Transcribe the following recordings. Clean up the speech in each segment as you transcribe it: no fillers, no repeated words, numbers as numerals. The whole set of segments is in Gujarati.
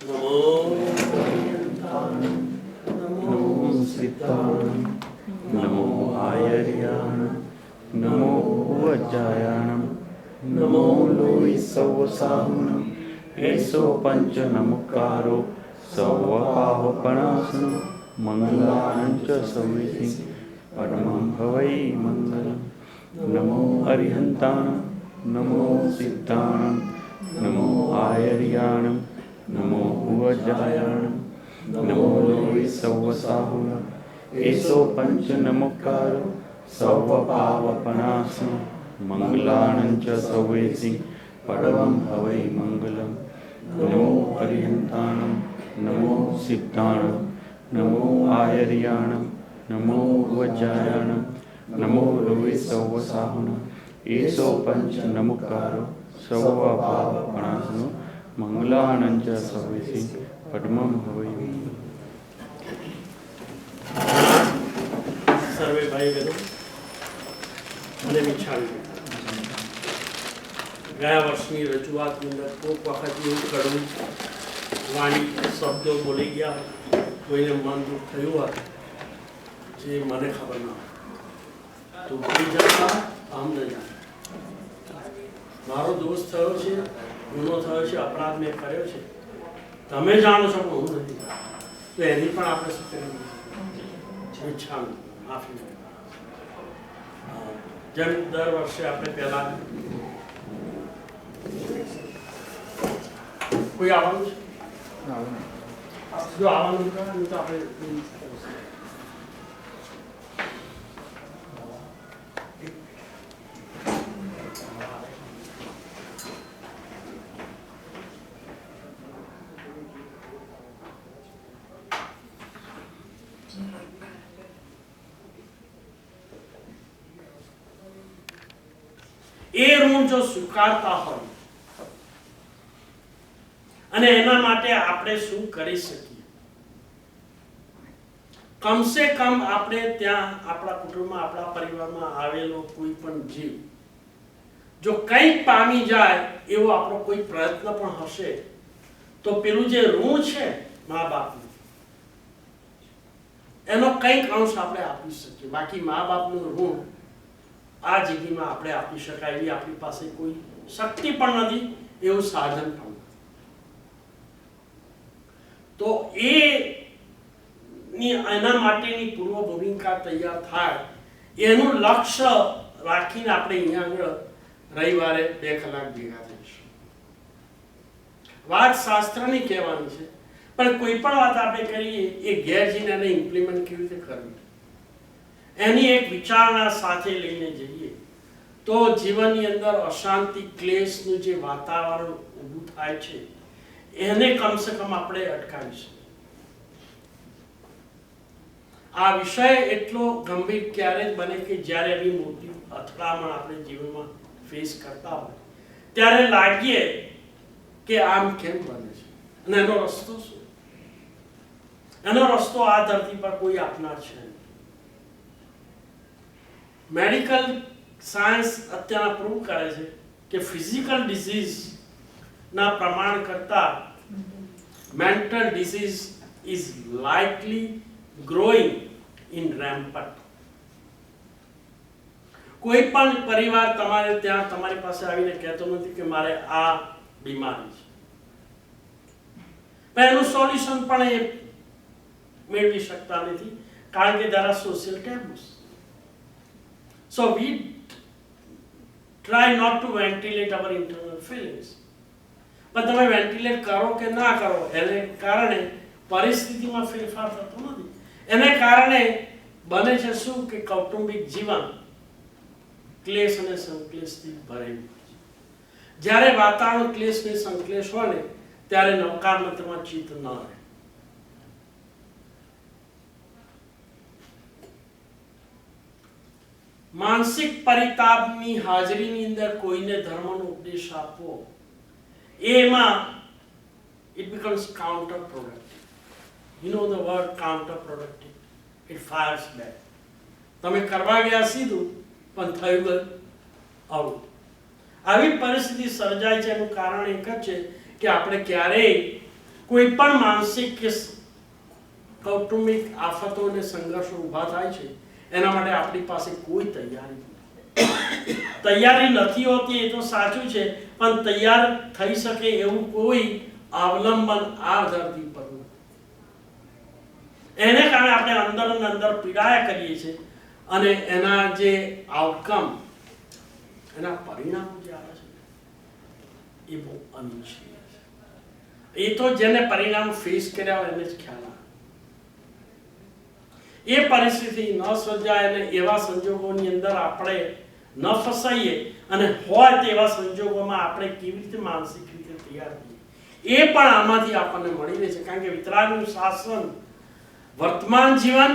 નમો નમો સિદ્ધાણમ નમો આયર્યાણમ નમો વજ્જાયાણમ નમો લોહિ સૌસાહુનમ એસો પંચ નમકારો સૌપાવપણાસન મંગલાનંચ સૌવિધિ પરમં ભવૈ મંગલમ નમો અરિહંતાણમ નમો સિદ્ધાણમ નમો આયર્યાણમ નમો વજ્જાયાણમ નમો લોહિ સૌસાહુનમ એસો પંચ નમકારો સૌપાવપણાસન મંગલાનંચ સૌવિધિ પરમં ભવૈ મંગલમ નમો અરિહંતાણમ નમો સિદ્ધાણમ નમો આયર્યાણમ નમો વજ્જાયાણમ નમો લોહિ સૌસાહુનમ એસો પંચ નમકારો સૌપાવપણાસન મંગલાનંચ સૌવિધિ પરમં ભવૈ મંગલમ. સર્વે ભાઈ બહેનો મને વિચાર્યું ગયા વર્ષની રજૂઆતની અંદર કોઈક વખત એવું કડવું વાણી શબ્દો બોલી ગયા કોઈને મન દુઃખ થયું હોય જે મને ખબર ના હોય તો ભૂલી જતા આમ ન જાણે મારો દોષ થયો છે, ગુનો થયો છે, અપરાધ મેં કર્યો છે, તમે જાણો છો પણ હું નથી તો એની પણ આપણે શું કરી ઈચ્છા માફી જેમ દર વર્ષે આપણે પહેલા કોઈ આવવાનું છે જો આવવાનું કરે તો આપણે એ ઋણ જો સ્વીકારતા હોય અને એના માટે આપણે શું કરી શકીએ? કમસે કમ આપણે ત્યાં આપણા કુટુંબમાં આપણા પરિવારમાં આવેલો કોઈ પણ જીવ જો કંઈક પામી જાય એવો આપણો કોઈ પ્રયત્ન પણ હશે તો પેલું જે ઋણ છે મા બાપનું એનો કંઈક અંશ આપણે આપી શકીએ. બાકી મા બાપનું ઋણ આ જિંદગીમાં આપણે આપી શકાય એવી આપણી પાસે કોઈ શક્તિ પણ નથી, એવું સાધન પણ નથી. તો એના માટેની પૂર્વ ભૂમિકા તૈયાર થાય એનું લક્ષ્ય રાખીને આપણે અહીંયા આગળ રવિવારે 2 કલાક ભેગા થઈશું. વાત શાસ્ત્રની કહેવાની છે પણ કોઈ પણ વાત આપણે કરીએ એ ઘેર જઈને એને ઇમ્પ્લિમેન્ટ કેવી રીતે કરવી એની એક વિચારણા સાથે લઈને જઈએ તો જીવનની અંદર અશાંતિ ક્લેશનું જે વાતાવરણ ઊભું થાય છે એને કમસે કમ આપણે અટકાવીશું. આ વિષય એટલો ગંભીર ક્યારે જ બને કે જ્યારે એવી મોટી અથડામણ આપણે જીવનમાં ફેસ કરતા હોય ત્યારે લાગીએ કે આમ કેમ બને છે અને એનો રસ્તો શું? એનો રસ્તો આ ધરતી પર કોઈ આપનાર છે. મેડિકલ સાયન્સ અત્યારે પ્રૂવ કરે છે કે ફિઝિકલ ડિસીઝ ના પ્રમાણ કરતા mental disease is likely growing in rampant. કોઈ પણ પરિવાર તમારે ત્યાં તમારી પાસે આવીને કહેતો નથી કે મારે આ બીમારી છે, પણ એનું સોલ્યુશન પણ એ મેળવી શકતા નથી કારણ કે there are social taboos. So we try not to ventilate our internal feelings. પણ તમે વેન્ટિલેટ કરો કે ના કરો એને કારણે પરિસ્થિતિમાં ફેરફાર થતો નથી. એને કારણે બને છે શું કે કૌટુંબિક જીવન ક્લેશ અને સંક્લેશથી ભરેલું છે. જ્યારે વાતાવરણ ક્લેશ ને સંક્લેશ હોય ને ત્યારે નકારાત્મકમાં ચિત્ત ન રહે. માનસિક પરિતાપની હાજરીની અંદર કોઈને ધર્મનો ઉપદેશ આપવો એમાં it becomes counterproductive. You know the word counterproductive. It fires back. તમે કરવા ગયા સીધું પણ થયું આવું. આવી પરિસ્થિતિ સર્જાય છે એનું કારણ એક જ છે કે આપણે ક્યારેય કોઈ પણ માનસિક કે કૌટુંબિક આફતો અને સંઘર્ષો ઊભા થાય છે એના માટે આપણી પાસે કોઈ તૈયારી નથી. તૈયારી નથી હોતી એ તો સાચું છે, પણ તૈયાર થઈ શકે એવું કોઈ અવલંબન આ ધરતી પર નથી. એને કારણે આપણે અંદર અને અંદર પીડાયા કરીએ છીએ અને એના જે આઉટકમ, એના પરિણામો જે આવે છે એ બહુ અનિચ્છનીય છે. એ તો જેને પરિણામ ફેસ કર્યા હોય એને જ ખ્યાલ આવે. એ પરિસ્થિતિ ન સર્જાય અને એવા સંજોગોની અંદર આપણે ન ફસાઈએ અને હોય તેવા સંજોગોમાં આપણે કેવી રીતે માનસિક રીતે તૈયાર થઈએ એ પણ આમાંથી આપણને મળી રહે છે. કારણ કે વિતરાગનું શાસન વર્તમાન જીવન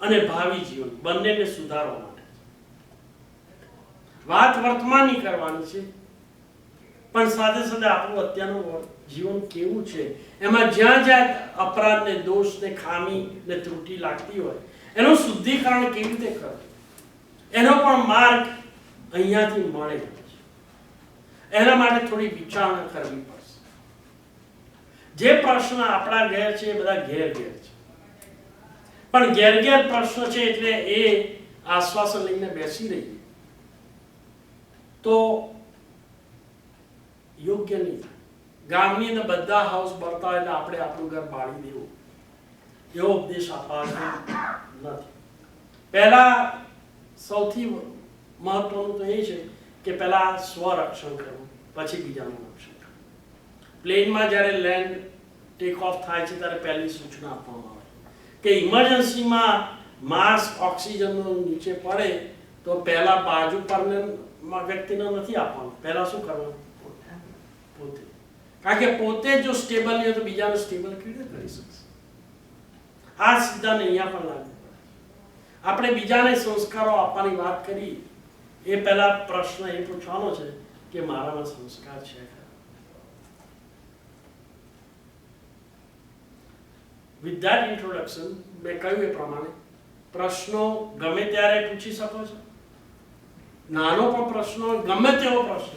અને ભાવિ જીવન બંનેને સુધારવા માટે. વાત વર્તમાનની કરવાની છે, પણ સાથે સાથે આપણું અત્યારનું જીવન કેવું છે, એમાં જ્યાં જ્યાં અપરાધ ને દોષ ને ખામી ને ત્રુટિ લાગતી હોય એનું શુદ્ધિકરણ કેવી રીતે કરવું, એનો પણ માર્ગ અહીંયાથી મળે છે. એના માટે થોડી વિચારણા કરવી પડશે. જે પ્રશ્ન આપણા ઘેર છે એ બધા ઘેર ઘેર છે, પણ ઘેર ઘેર પ્રશ્ન છે એટલે એ આશ્વાસન લઈને બેસી રહીએ તો યોગ્ય નહીં થાય. ગામની અંદર બધા હાઉસ બળતા હોય એટલે આપણે આપણું ઘર બાળી દેવું એવો ઉપદેશ આપવાનો નથી. પહેલા સૌથી મહત્વનું તો એ છે કે પહેલા સ્વરક્ષણ કરવું, પછી બીજાનું રક્ષણ કરવું. પ્લેનમાં જ્યારે લેન્ડ ટેક ઓફ થાય છે ત્યારે પહેલી સૂચના આપવામાં આવે કે ઇમરજન્સીમાં માસ્ક ઓક્સિજનનો નીચે પડે તો પહેલા બાજુ પર વ્યક્તિને નથી આપવાનું, પહેલા શું કરવાનું? પોતે. કારણ કે પોતે જો સ્ટેબલ નહીં હોય તો બીજાને સ્ટેબલ કેવી રીતે કરી શકશે? આ સિદ્ધાંત અહીંયા પણ લાગુ પડે. આપણે બીજાને સંસ્કારો આપવાની વાત કરી એ પહેલા પ્રશ્ન એ પૂછવાનો છે કે મારામાં સંસ્કાર છે ખરા? વિથ ધેટ ઇન્ટ્રોડક્શન મેં કહ્યું એ પ્રમાણે પ્રશ્નો ગમે ત્યારે પૂછી શકો છો. નાનો પણ પ્રશ્ન, ગમે તેવો પ્રશ્ન,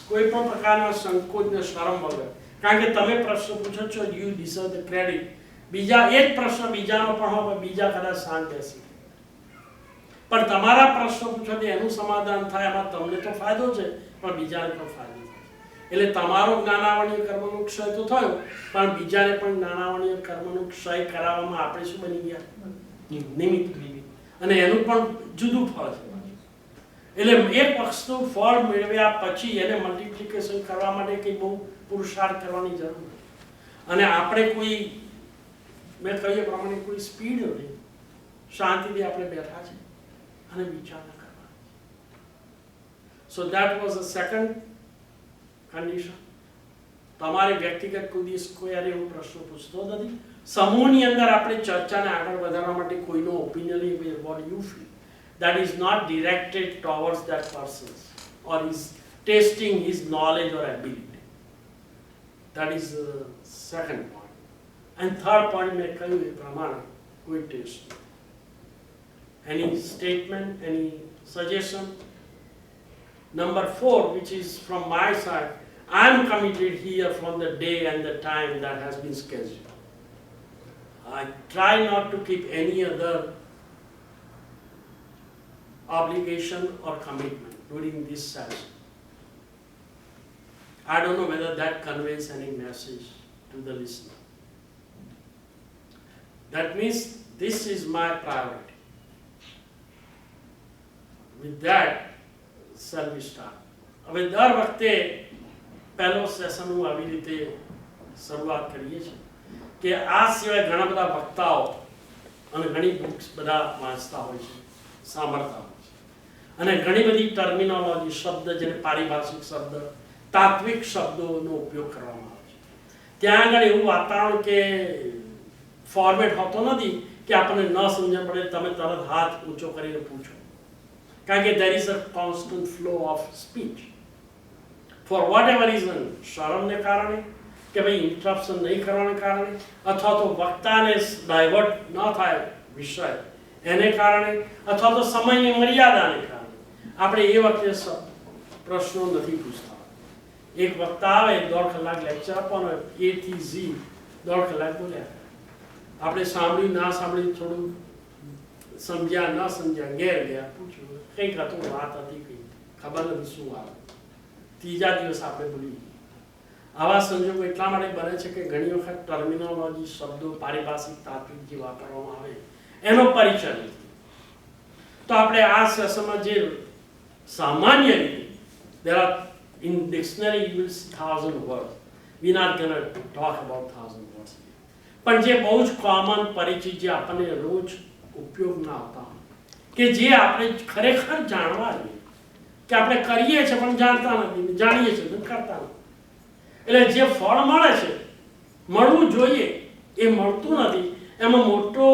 કોઈ પણ પ્રકારના સંકોચ ને શરમ વગર. કારણ કે તમે પ્રશ્ન પૂછો છો, યુ ડિઝર્વ ધ ક્રેડિટ. બીજા એ જ પ્રશ્ન બીજાનો પણ હોય, બીજા કદાચ શાંત બેસી, પણ તમારા પ્રશ્ન પૂછવાથી એનું સમાધાન થાય એમાં તમને તો ફાયદો છે પણ બીજાને પણ ફાયદો થાય. એટલે તમારો જ્ઞાનાવર્ણીય કર્મનો ક્ષય તો થયો, પણ બીજાને પણ જ્ઞાનાવર્ણીય કર્મનો ક્ષય કરાવવામાં આપણે શું બની ગયા? નિમિત્ત. અને એનું પણ જુદું ફળ છે. એટલે એક વસ્તુ ફળ મેળવ્યા પછી એને મલ્ટિપ્લિકેશન કરવા માટે કંઈ બહુ પુરુષાર્થ કરવાની જરૂર નથી. અને આપણે કોઈ, મેં કહ્યું પ્રમાણે કોઈ સ્પીડ નથી, શાંતિથી આપણે બેઠા છે અને વિચારણા કરવા. So that was a second condition. તમારે વ્યક્તિગત કોઈ દિવસ કોઈ યારે એવો પ્રશ્ન પૂછતો નથી. સમૂહની અંદર આપણે ચર્ચાને આગળ વધારવા માટે કોઈનો ઓપિનિયન નહીં, what you feel, that is not directed towards that person or is testing his knowledge or ability. That is the second point. And third point મેં કહ્યું એ પ્રમાણે કોઈ test. Any statement, any suggestion? Number 4, which is from my side, I am committed here from the day and the time that has been scheduled. I try not to keep any other obligation or commitment during this session. I don't know whether that conveys any message to the listener. That means this is my priority. With that, shall we start? હવે દર વખતે પહેલો સેશન હું આવી રીતે શરૂઆત કરીએ છીએ કે આ સિવાય ઘણા બધા વક્તાઓ અને ઘણી બુક્સ બધા વાંચતા હોય છે, સાંભળતા હોય છે, અને ઘણી બધી ટર્મિનોલોજી, શબ્દ, જેને પારિભાષિક શબ્દ, તાત્વિક શબ્દોનો ઉપયોગ કરવામાં આવે છે. ત્યાં આગળ એવું વાતાવરણ કે ફોર્મેટ હોતો નથી કે આપણને ન સમજણ પડે તમે તરત હાથ ઊંચો કરીને પૂછો. કારણ કે there is a constant flow of speech. For whatever reason, શરમને કારણે કે ભાઈ ઇન્ટરપ્શન નહીં કરવાને કારણે, અથવા તો વક્તાને ડાયવર્ટ ન થાય વિષય એને કારણે, અથવા તો સમયની મર્યાદાને કારણે આપણે એ વખતે પ્રશ્નો નથી પૂછતા. એક વક્તા આવે 1.5 કલાક લેક્ચર આપવાનો હોય, A થી Z 1.5 કલાક બોલ્યા. આપણે સાંભળ્યું ના સાંભળ્યું, થોડું સમજ્યા ન સમજ્યા, ઘેર ગયા પૂછ્યું, કંઈક હતું, વાત હતી, કંઈ ખબર નથી શું આવે, ત્રીજા દિવસ આપણે ભૂલી ગયા. આવા સંજોગો એટલા માટે બને છે કે ઘણી વખત ટર્મિનોલોજી, શબ્દો, પારિભાષિક, તાત્વિક જે વાપરવામાં આવે એનો પરિચય નથી. તો આપણે આ સેશનમાં જે સામાન્ય રીતે there are in dictionary you will see 1000 words. We not going to talk about 1000 words. પણ જે બહુ જ કોમન પરિચિત, જે આપણને રોજ ઉપયોગમાં આવતા હોય, કે જે આપણે ખરેખર જાણવા જોઈએ, કે આપણે કરીએ છીએ પણ જાણતા નથી, જાણીએ છીએ પણ કરતા નથી. એટલે જે ફળ મળે છે, મળવું જોઈએ, એ મળતું નથી. એમાં મોટો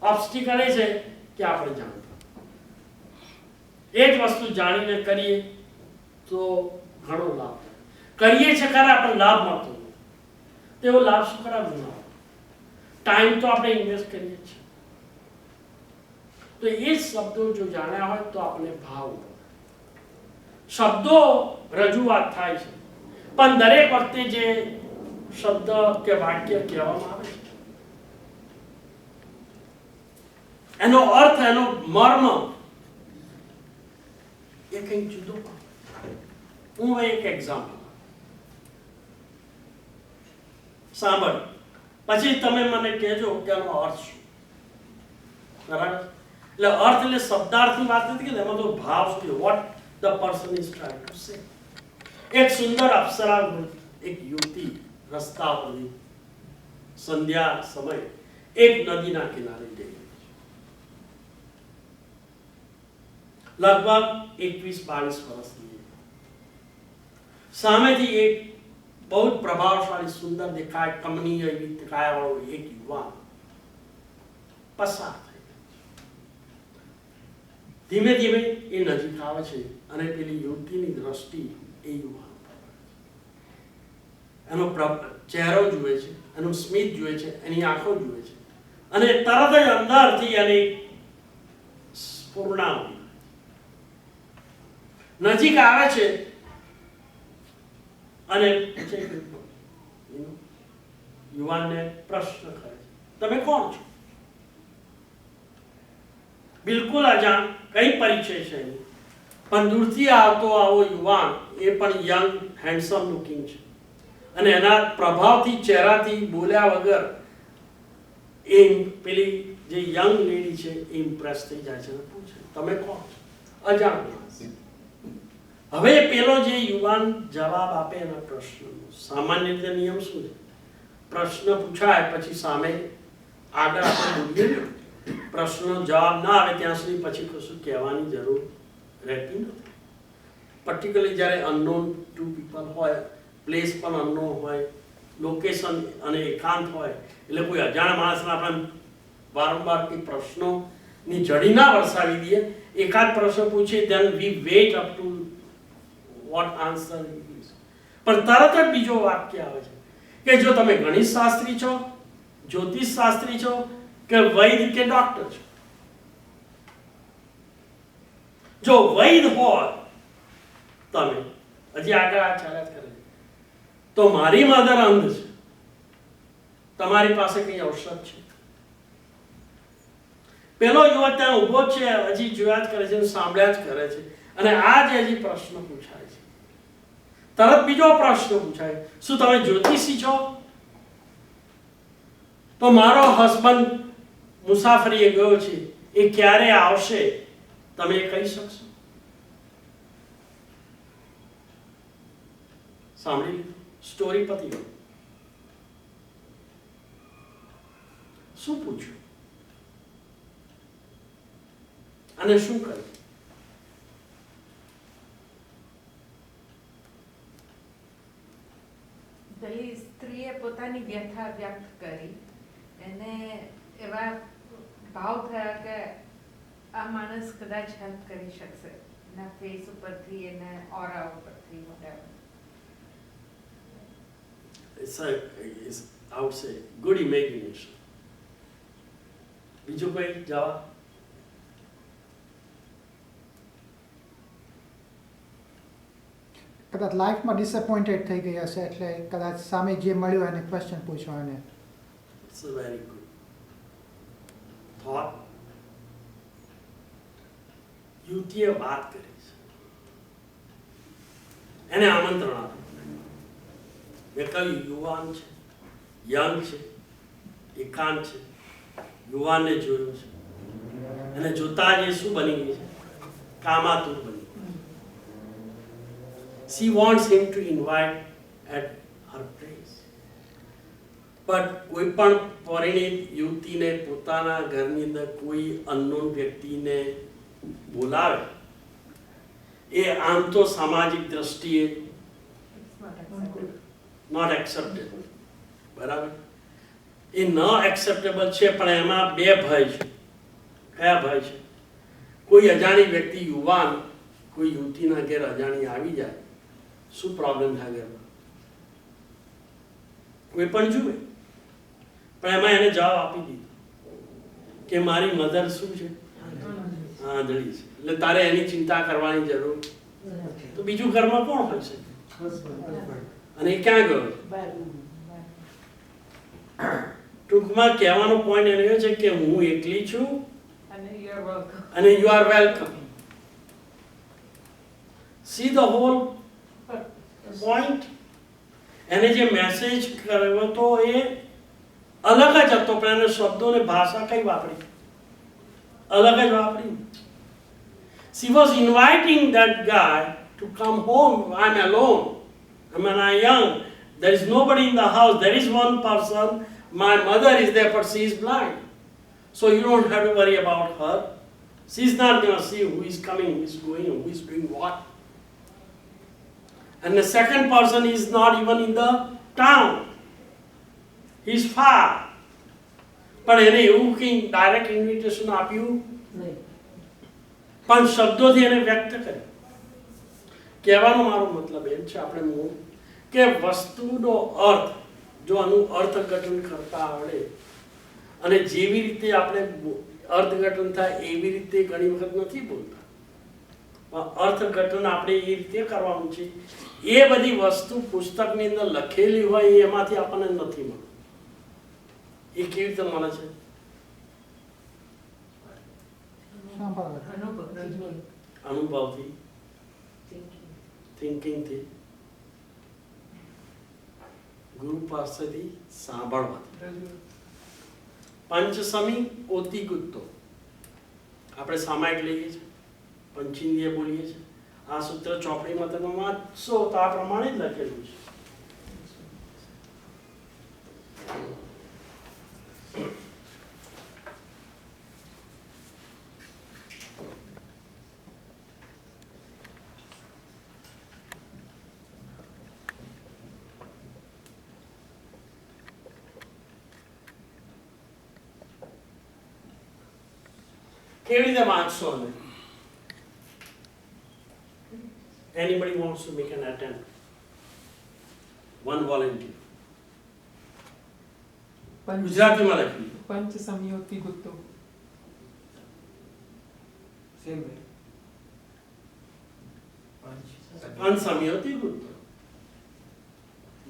ઓબ્સ્ટિકલ એ છે કે આપણે જાણતા. એ જ વસ્તુ જાણીને કરીએ તો ઘણો લાભ થાય. કરીએ છીએ ખરા પણ લાભ મળતો નથી. તેવો લાભ શું ખરા ન હોય? ટાઈમ તો આપણે ઇન્વેસ્ટ કરીએ છીએ. તો એ જ શબ્દો જો જાણ્યા હોય તો આપણે ભાવ, શબ્દો રજૂઆત થાય છે, પણ દરેક વખતે જે શબ્દ કે વાક્ય કહેવામાં આવે છે એનો અર્થ, એનો મર્મ એ કંઈક જુદો. હું એક એક્ઝામ્પલ સાંભળ, પછી તમે મને કહેજો કે આનો અર્થ શું. બરાબર? એટલે અર્થ એટલે શબ્દાર્થની વાત નથી, કે એમાં તો ભાવ શું, vote the person is trying to say. એક સુંદર અપ્સરા, એક યુવતી રસ્તા પર સંધ્યા સમય એક નદીના કિનારે જઈ, લગભગ 21-22 વર્ષની. સામેથી એક બહુ જ પ્રભાવશાળી, સુંદર દેખાય, કમનીય એવી કાયાવાળો એક યુવાન પસાર થઈ. ધીમે ધીમે એ નજીક આવે છે અને પેલી યુવતીની દ્રષ્ટિ એ યુવાન પર, એનો ચહેરો જુએ છે, એનું સ્મિત જુએ છે, એની આંખો જુએ છે, અને તરત જ અંદરથી એની સ્ફુરણા નજીક આવે છે અને યુવાનને પ્રશ્ન કરે છે, તમે કોણ છો? બિલકુલ અજાણ, કઈ પરિચય છે નહીં, પણ દૂરથી આવતો આવો યુવાન, એ પણ યંગ, હેન્ડસમ લુકિંગ છે, અને એના પ્રભાવથી, ચહેરાથી, બોલ્યા વગર એ પેલી જે યંગ લેડી છે એ ઇમ્પ્રેસ થઈ જાય છે અને પૂછે, તમે કોણ છો? અજાણ. હવે પેલો જે યુવાન જવાબ આપે એના પ્રશ્નનો, સામાન્ય રીતે નિયમ શું છે? પ્રશ્ન પૂછાય પછી સામે આગળ આપણે બોલીએ, પ્રશ્નનો જવાબ ના આવે ત્યાં સુધી પછી કશું કહેવાની જરૂર રહેતી નથી. પર્ટિક્યુલરલી જ્યારે અનનોન ટુ પીપલ હોય, પ્લેસ પણ અનનોન હોય, લોકેશન અને એકાંત હોય, એટલે કોઈ અજાણ માણસને આપણે વારંવાર કે પ્રશ્નોની જડી ના વરસાવી દઈએ. એકાદ પ્રશ્ન પૂછીએ, then we wait up to what answer he gives. પણ તરત જ બીજો વાક્ય આવે છે કે જો તમે ગણિત શાસ્ત્રી છો, જ્યોતિષ શાસ્ત્રી છો, કે વૈદ કે ડોક્ટર છો. જો વૈદ હોય તમે, હજી આગળ આ ચાલ્યા જ કરે, તો મારી મધર અંધ છે, તમારી પાસે કઈ ઔષધ છે? પેલો યુવક ત્યાં ઉભો છે, હજી જોયા જ કરે છે, સાંભળ્યા જ કરે છે, અને આ જે હજી પ્રશ્ન પૂછાય છે. તરત બીજો પ્રશ્ન પૂછાય, શું તમે જ્યોતિષી છો? તો મારો હસબન્ડ મુસાફરીએ ગયો છે, એ ક્યારે આવશે તમે કહી શકશો? સાંભળી, સ્ટોરી પતી ગઈ. શું પૂછ્યું અને શું કર્યું? પેલી સ્ત્રીએ પોતાની વ્યથા વ્યક્ત કરી, એને એવા ભાવ થયા કે આ માણસ કદાચ હેલ્પ કરી શકશે, એના ફેસ ઉપરથી, એના ઓરા ઉપરથી, whatever. It's I would say good imagination. બીજું કોઈ જવાબ? કદાચ લાઈફમાં ડિસઅપોઇન્ટેડ થઈ ગઈ હશે એટલે કદાચ સામે જે મળ્યું એને ક્વેશ્ચન પૂછવા એને It's a very good thought. યુવતીએ વાત કરી છે, એને આમંત્રણ આપ્યું. મેં કહ્યું યુવાન છે, યંગ છે, એકાંત છે, યુવાનને જોયો છે, અને જોતા જ એ શું બની ગઈ છે? કામાતુર બની. She wants him to invite at her place. But કોઈ પણ પરિણીત યુવતીને પોતાના ઘરની અંદર કોઈ અનનોન વ્યક્તિને બોલાવે એ આમ તો સામાજિક દ્રષ્ટિએ નોટ એક્સેપ્ટેબલ, બરાબર? એ ન એક્સેપ્ટેબલ છે, પણ એમાં બે ભય છે. કયા ભય છે? કોઈ અજાણી વ્યક્તિ યુવાન કોઈ યુવતીના ઘેર અજાણી આવી જાય, શું પ્રોબ્લેમ થાય ઘરમાં? કોઈ પણ જુએ, પણ એમાં એને જવાબ આપી દીધો કે મારી મધર શું છે? આંધળી છે, એટલે તારે એની ચિંતા કરવાની જરૂર. તો બીજું ઘરમાં કોણ હોય છે? અને એ ક્યાં ગયો? ટૂંકમાં કહેવાનો પોઈન્ટ એને છે કે હું એકલી છું અને you are welcome. See the whole point. એને જે મેસેજ કર્યો હતો એ અલગ જ હતો, પણ એને શબ્દોને ભાષા કઈ વાપરી? અલગ જ વાપરી. She was inviting that guy to come home. I'm alone. I mean, I'm young. There is nobody in the house. There is one person. My mother is there, but she is blind. So you don't have to worry about her. She's not going to see who is coming, who is going, who is doing what. And the second person is not even in the town. He's far. પણ એને એવું કંઈ ડાયરેક્ટ ઇન્વિટેશન આપ્યું નહીં, પણ શબ્દોથી એને વ્યક્ત કર્યું. કહેવાનો મારો મતલબ એમ છે આપણે મૂળ કે વસ્તુનો અર્થ જો આનું અર્થઘટન કરતા આવડે અને જેવી રીતે આપણે અર્થઘટન થાય એવી રીતે ઘણી વખત નથી બોલતા, પણ અર્થઘટન આપણે એ રીતે કરવાનું છે. એ બધી વસ્તુ પુસ્તકની અંદર લખેલી હોય એમાંથી આપણને નથી મળે. એ કેવી રીતે મળે છે? અનુભવથી, થિંકિંગથી, ગુરુ પાસેથી સાંભળવાથી. પંચસમી ઓતિ ગુત્તો આપણે સામાયિક લઈએ છીએ, પંચિંદ્રિય બોલીએ છીએ. આ સૂત્ર ચોપડીમાં તમે વાંચશો તો આ પ્રમાણે જ લખેલું છે. કેવી રીતે વાંચશો? અમે anybody wants to make an attempt? One volunteer. ગુજરાતીમાં લખી. પંચ સમયોતિ ગુત્તો. પંચ સમયોતિ ગુત્તો.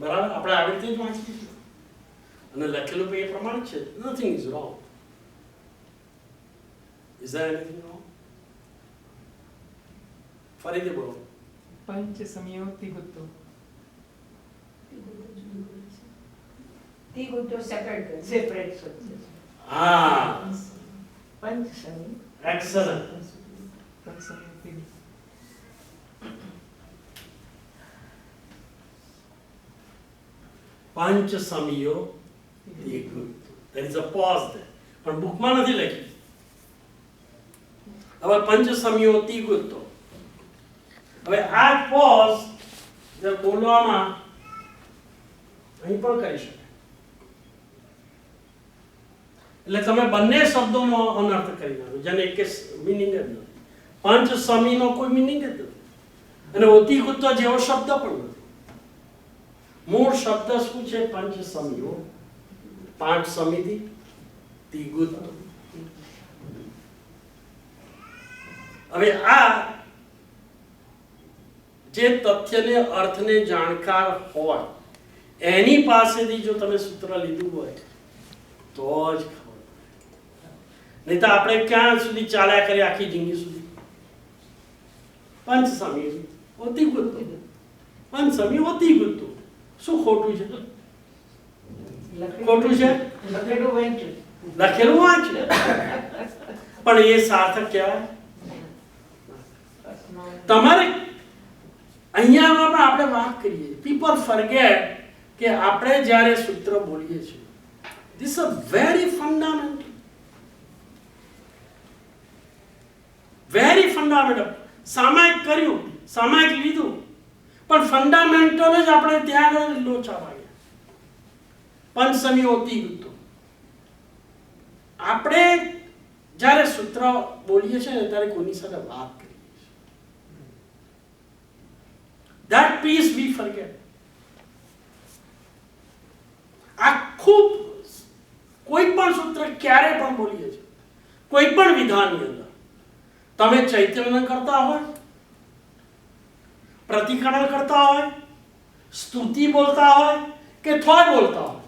બરાબર, આપણે આવી રીતે જ વાંચી દીધું અને લખેલું એ પ્રમાણે છે. Nothing is wrong. Is there anything wrong? ફરીથી બોલો. પંચ સમયોતિ ગુત્તો. સેપરેટ હા, પંચસમી excellent. Punch સમયોતિ ગુત્તો. Punch સમીયો there is a pause there, પણ બુકમાં નથી લખી. હવે પંચ સમીયોતિ ગુત્તો. હવે આ પોઝ જે બોલવામાં અહીં પણ કરી શકે. એટલે તમે બંને શબ્દોનો અનર્થ કરી નાખો, જેને એક મીનિંગ જ નથી. પંચ સમીનો કોઈ મીનિંગ જ નથી અને ઓતિ ગુત્તો જેવો શબ્દ પણ નથી. મૂળ શબ્દ શું છે? પંચ સમીઓ, પાંચ સમિતિ, તિગુત્તો. હવે આ જે તથ્યને અર્થને જાણકાર હોય એની પાસેથી જો તમે સૂત્ર લીધું હોય તો જ ખબર પડે. નહીં તો આપણે ક્યાં સુધી ચાલ્યા કરીએ આખી જિંદગી સુધી? પંચસમી ઓતી ગુતું, પંચસમી ઓતી ગુતું. શું ખોટું છે? ખોટું છે? લખેલું વાંચ્યું. લખેલું વાંચ્યું પણ એ સાર્થક કહેવાય? તમારે અહીંયા પણ આપણે વાત કરીએ, પીપલ ફરગેટ કે આપણે જ્યારે સૂત્ર બોલીએ છીએ, this a very fundamental, very fundamental. સામાયિક કર્યું, સામાયિક લીધું, પણ ફંડામેન્ટલ જ આપણે ત્યાં આગળ લોચા વાગ્યા. પંચસમી હોતી ગુતું. આપણે જ્યારે સૂત્ર બોલીએ છીએ ને ત્યારે કોઈની સાથે વાત કરીએ છીએ, that piece we forget. આખું કોઈ પણ સૂત્ર ક્યારે પણ બોલીએ છીએ, કોઈ પણ વિધાનની અંદર તમે ચૈતન્ય કરતા હોય, પ્રતિકરણ કરતા હોય, સ્તુતિ બોલતા હોય કે થોય બોલતા હોય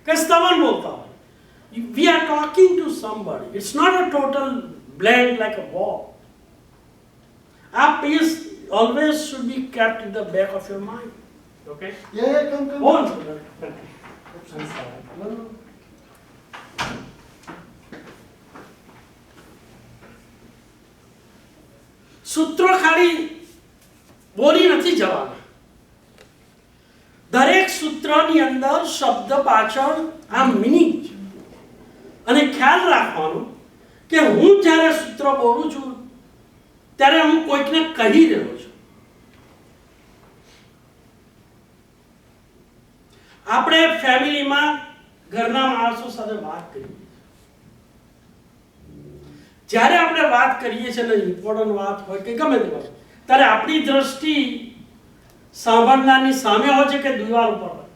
કે સ્તવન બોલતા હોય, we are talking to somebody. It's not a total blank like a wall. Our piece always should be kept in the back of your mind. Okay? Yeah, come. On. સૂત્રો ખાલી બોલી નથી જવાના. દરેક સૂત્રની અંદર શબ્દ પાછળ આ મિનિંગ છે. અને ખ્યાલ રાખવાનો કે હું જ્યારે સૂત્ર બોલું છું ત્યારે હું કોઈકને કહી રહ્યો છું. આપણે ફેમિલીમાં ઘરના માણસો સાથે વાત કરીએ, જ્યારે આપણે વાત કરીએ છીએ ને ઇમ્પોર્ટન્ટ વાત હોય કે ગમે તે વાત, ત્યારે આપણી દ્રષ્ટિ સાંભળનારની સામે હોય છે કે દિવાલ ઉપર હોય?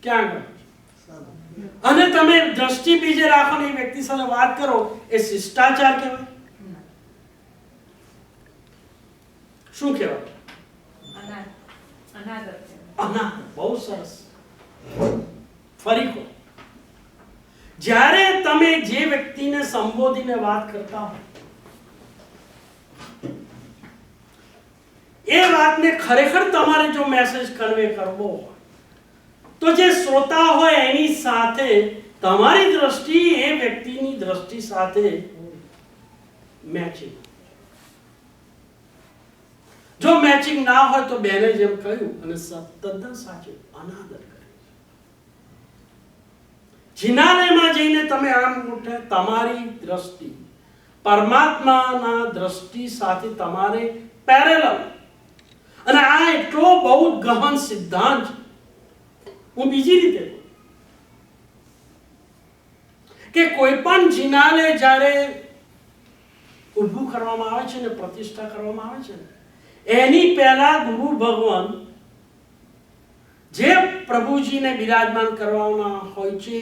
ક્યાં આગળ? અને તમે દ્રષ્ટિ બીજે રાખો ને એ વ્યક્તિ સાથે વાત કરો, એ શિષ્ટાચાર કહેવાય? શું કહેવાય? અનાદર. બહુ સરસ. ફરી કહો. જ્યારે તમે જે વ્યક્તિને સંબોધીને વાત કરતા હો, એ વાતને ખરેખર તમારે જો મેસેજ કન્વે કરવો હોય તો જે શ્રોતા હોય એની સાથે તમારી દ્રષ્ટિ એ વ્યક્તિની દ્રષ્ટિ સાથે મેચિંગ. જો મેચિંગ ના હોય તો બેને જેમ કહ્યું અને તદ્દન સાચું, અનાદર કરે. જિનાલયમાં જઈને તમે આમ ઉઠે, તમારી દ્રષ્ટિ પરમાત્માના દ્રષ્ટિ સાથે તમારે પેરેલલ. અને આ એટલો બહુ ગહન સિદ્ધાંત છે. હું બીજી રીતે કે કોઈ પણ જિનાલય જ્યારે ઊભું કરવામાં આવે છે ને પ્રતિષ્ઠા કરવામાં આવે છે ને, એની પહેલા ગુરુ ભગવાન જે પ્રભુજીને બિરાજમાન કરવાના હોય છે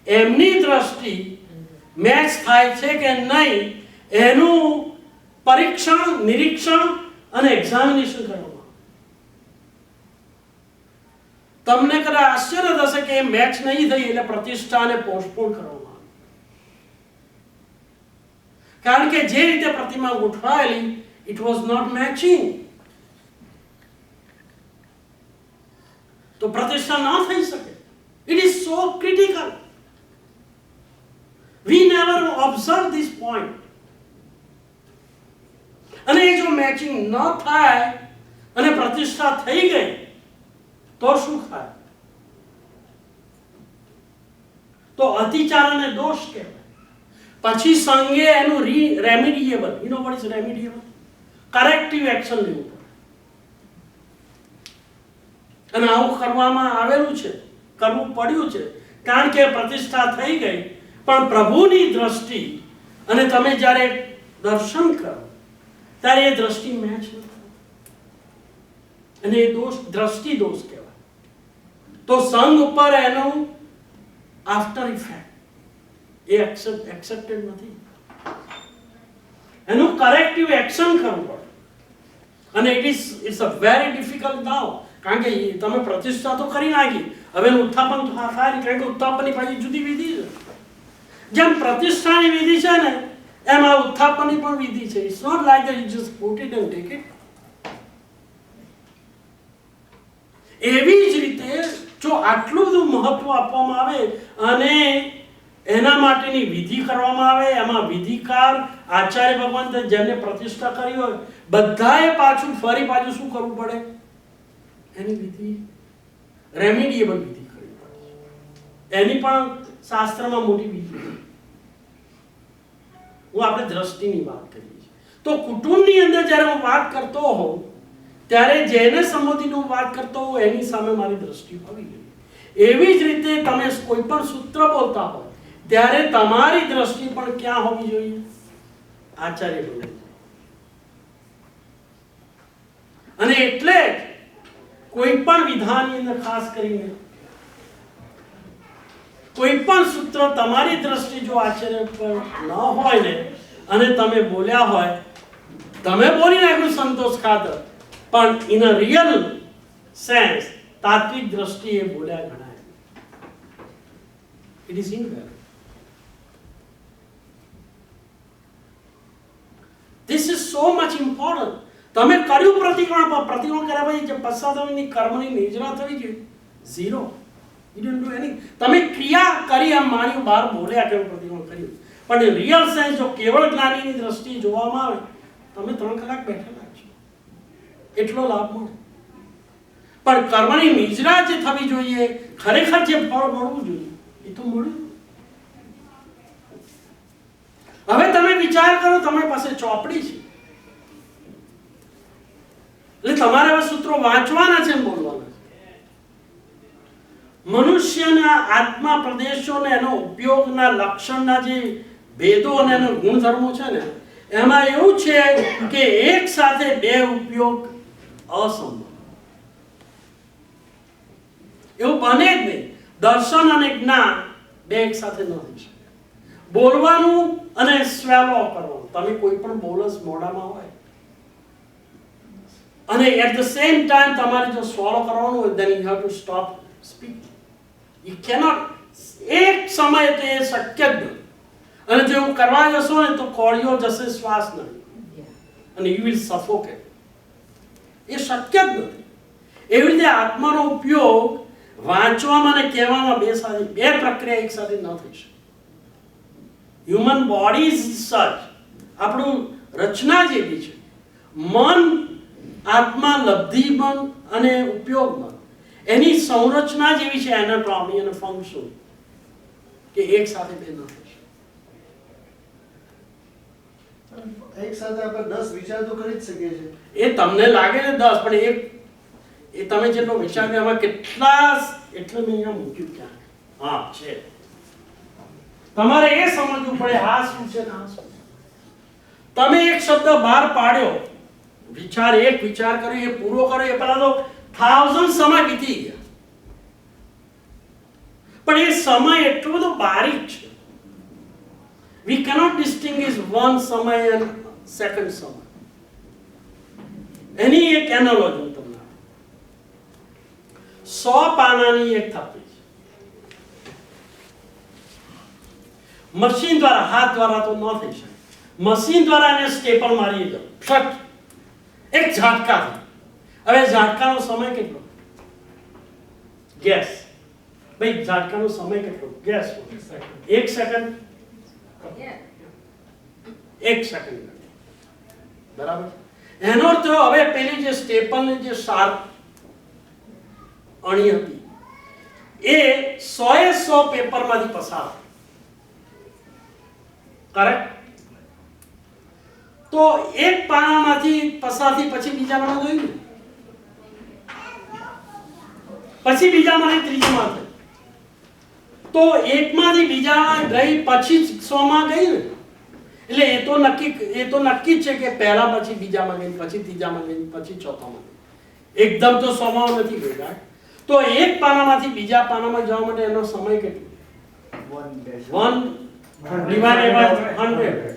એમની દ્રષ્ટિ મેચ થાય છે કે નહીં એનું પરીક્ષણ, નિરીક્ષણ અને એક્ઝામિનેશન કરવામાં. તમને કદાચ આશ્ચર્ય થશે કે એ મેચ નહીં થઈ એટલે પ્રતિષ્ઠાને પોસ્ટપોન કરવામાં આવી. કારણ કે જે રીતે પ્રતિમા ગોઠવાયેલી, ઇટ વોઝ નોટ મેચિંગ. તો પ્રતિષ્ઠા ના થઈ શકે. It is so critical. We never observe this point. અને એ જો મેચિંગ ન થાય અને પ્રતિષ્ઠા થઈ ગઈ તો શું થાય? તો અતિચાર અને દોષ કહેવાય. પછી સંઘે એનું remediable, you know what is remediable? Corrective action લેવું પડે. અને આવું કરવામાં આવેલું છે, કરવું પડ્યું છે, કારણ કે પ્રતિષ્ઠા થઈ ગઈ પણ પ્રભુની દ્રષ્ટિ અને તમે જ્યારે દર્શન કરો ત્યારે એ દ્રષ્ટિ મેચ ન થાય અને એ દોષ દ્રષ્ટિ દોષ કહેવાય. તો સંઘ ઉપર એનું આફ્ટર ઇફેક્ટ એ એક્સેપ્ટેડ નથી. એનું કરેક્ટિવ એક્શન કરવું પડે. અને ઇટ્સ અ વેરી ડિફિકલ્ટ નાઉ, કારણ કે તમે પ્રતિષ્ઠા તો કરી નાખી, હવે ઉત્થાપન તો થાય નહીં, કારણ કે ઉત્થાપનની પાછી જુદી વિધિ છે. જેમ પ્રતિષ્ઠાની વિધિ છે ને એમ આ ઉત્થાપનની પણ વિધિ છે. It's not like that you just put it and take it. એવી જ રીતે જો આટલું બધું મહત્વ આપવામાં આવે અને એના માટેની વિધિ કરવામાં આવે, એમાં વિધિકાર આચાર્ય ભગવાન જેમને પ્રતિષ્ઠા કરી હોય બધાએ પાછું ફરી પાછું શું કરવું પડે? એની વિધિ, રેમિડિયેબલ વિધિ કરવી પડે. એની પણ શાસ્ત્રમાં મોટી વિધિ છે. હું આપણે દ્રષ્ટિની વાત કરીએ છીએ તો કુટુંબની અંદર જ્યારે હું વાત કરતો હોઉં ત્યારે જેને સંબોધીને હું વાત કરતો હોઉં એની સામે મારી દ્રષ્ટિ હોવી જોઈએ. એવી જ રીતે તમે કોઈ પણ સૂત્ર બોલતા હો ત્યારે તમારી દ્રષ્ટિ પણ ક્યાં હોવી જોઈએ? આચાર્ય ભગવાન. અને એટલે કોઈ પણ વિધાનની અંદર ખાસ કરીને કોઈ પણ સૂત્ર તમારી દ્રષ્ટિ જો આચાર્ય પર ન હોય ને અને તમે બોલ્યા હોય, તમે બોલી નાખ્યું સંતોષ ખાતર, પણ ઇન અ રિયલ સેન્સ તાત્વિક દ્રષ્ટિએ બોલ્યા ગણાય. It is invalid. This is so much important. તમે કર્યું પ્રતિક્રમણ કર્યા પછી જે પશ્ચાતાપની કર્મની નિર્જરા થવી જોઈએ, zero. You didn't do anything. તમે ક્રિયા કરી એમ માન્યું, બહાર બોલ્યા કેવું પ્રતિક્રમણ કર્યું, પણ રિયલ સેન્સ જો કેવળ જ્ઞાનીની દ્રષ્ટિએ જોવામાં આવે તમે 3 કલાક બેઠેલા છો એટલો લાભ મળે. પણ કર્મની નિર્જરા જે થવી જોઈએ, ખરેખર જે ફળ મળવું જોઈએ એ તો મળ્યું. હવે તમે વિચાર કરો, તમારી પાસે ચોપડી છે એટલે તમારે હવે સૂત્રો વાંચવાના છે, બોલવાના છે. મનુષ્યના આત્મા પ્રદેશોને એનો ઉપયોગના લક્ષણના જે ભેદો અને એનો ગુણધર્મો છે ને એમાં એવું છે કે એક સાથે બે ઉપયોગ અસંભવ. એવું બને જ નહીં. દર્શન અને જ્ઞાન બે એક સાથે ન થઈ શકે. બોલવાનું અને સ્વેલો કરવાનું. તમે કોઈ પણ બોલસ મોઢામાં હોય અને એટ ધ સેમ ટાઈમ તમારે જો સ્વોલો કરવાનું હોય then you have to stop speaking. You cannot એક સમયે તો એ શક્ય જ નથી. અને જો એવું કરવા જશો ને તો કોળીઓ જશે શ્વાસ નહીં અને you will suffocate. એ શક્ય જ નથી. એવી રીતે આત્માનો ઉપયોગ વાંચવામાં અને કહેવામાં બે પ્રક્રિયા એક સાથે ન થઈ શકે. હ્યુમન બોડી ઇઝ સચ, આપણું રચના જેવી છે. મન, આત્મા, લબ્ધિ મન અને ઉપયોગ મન, એની સંરચના જેવી છે, એનાટોમી અને ફંક્શન, કે એક સાથે બે ન થઈ શકે. એક સાથે આપણે 10 વિચાર તો કરી જ શકીએ છીએ. એ તમને લાગે ને 10, પણ એ તમે જેટલો વિચાર કર્યો એમાં કેટલા, એટલે મેં અહીંયા મૂક્યું ક્યાં? હા છે. તમારે એ સમજવું પડે આ શું છે ને આ શું છે. તમે એક શબ્દ બહાર પાડ્યો, એક વિચાર કર્યો, એ પૂરો કર્યો, એ પહેલા તો 1000 સમય વીતી ગયા. પણ એ સમય એટલો બધો બારીક છે. We cannot distinguish one સમય and second સમય. એની એક એનાલોજી હું તમને 100 પાનાની એક થાપી છે. મશીન દ્વારા, હાથ દ્વારા તો ન થઈ શકે. મશીન દ્વારા એને સ્ટેપલ મારી દો, ફટ, એક ઝાટકાથી. હવે ઝાટકાનો સમય કેટલો? ગેસ. ભાઈ ઝાટકાનો સમય કેટલો? ગેસ. 1 સેકન્ડ. 1 સેકન્ડ. બરાબર. એનો અર્થ હવે પેલી જે સ્ટેપલની જે શાર્પ અણી હતી એ 100 પેપરમાંથી પસાર. કરેક્ટ? તો એક પાનામાંથી પસારથી પછી બીજામાં ગયું ને, પછી બીજામાંથી ત્રીજામાં થઈ, તો એકમાંથી બીજામાં ગઈ પછી 100માં ગઈ ને. એટલે એ તો નક્કી જ છે કે પહેલા પછી બીજામાં ગઈ, પછી ત્રીજામાં ગઈ, પછી ચોથામાં ગઈ. એકદમ તો 100માં નથી ગઈ. તો એક પાનામાંથી બીજા પાનામાં જવા માટે એનો સમય કેટલો? 1 divided by 100.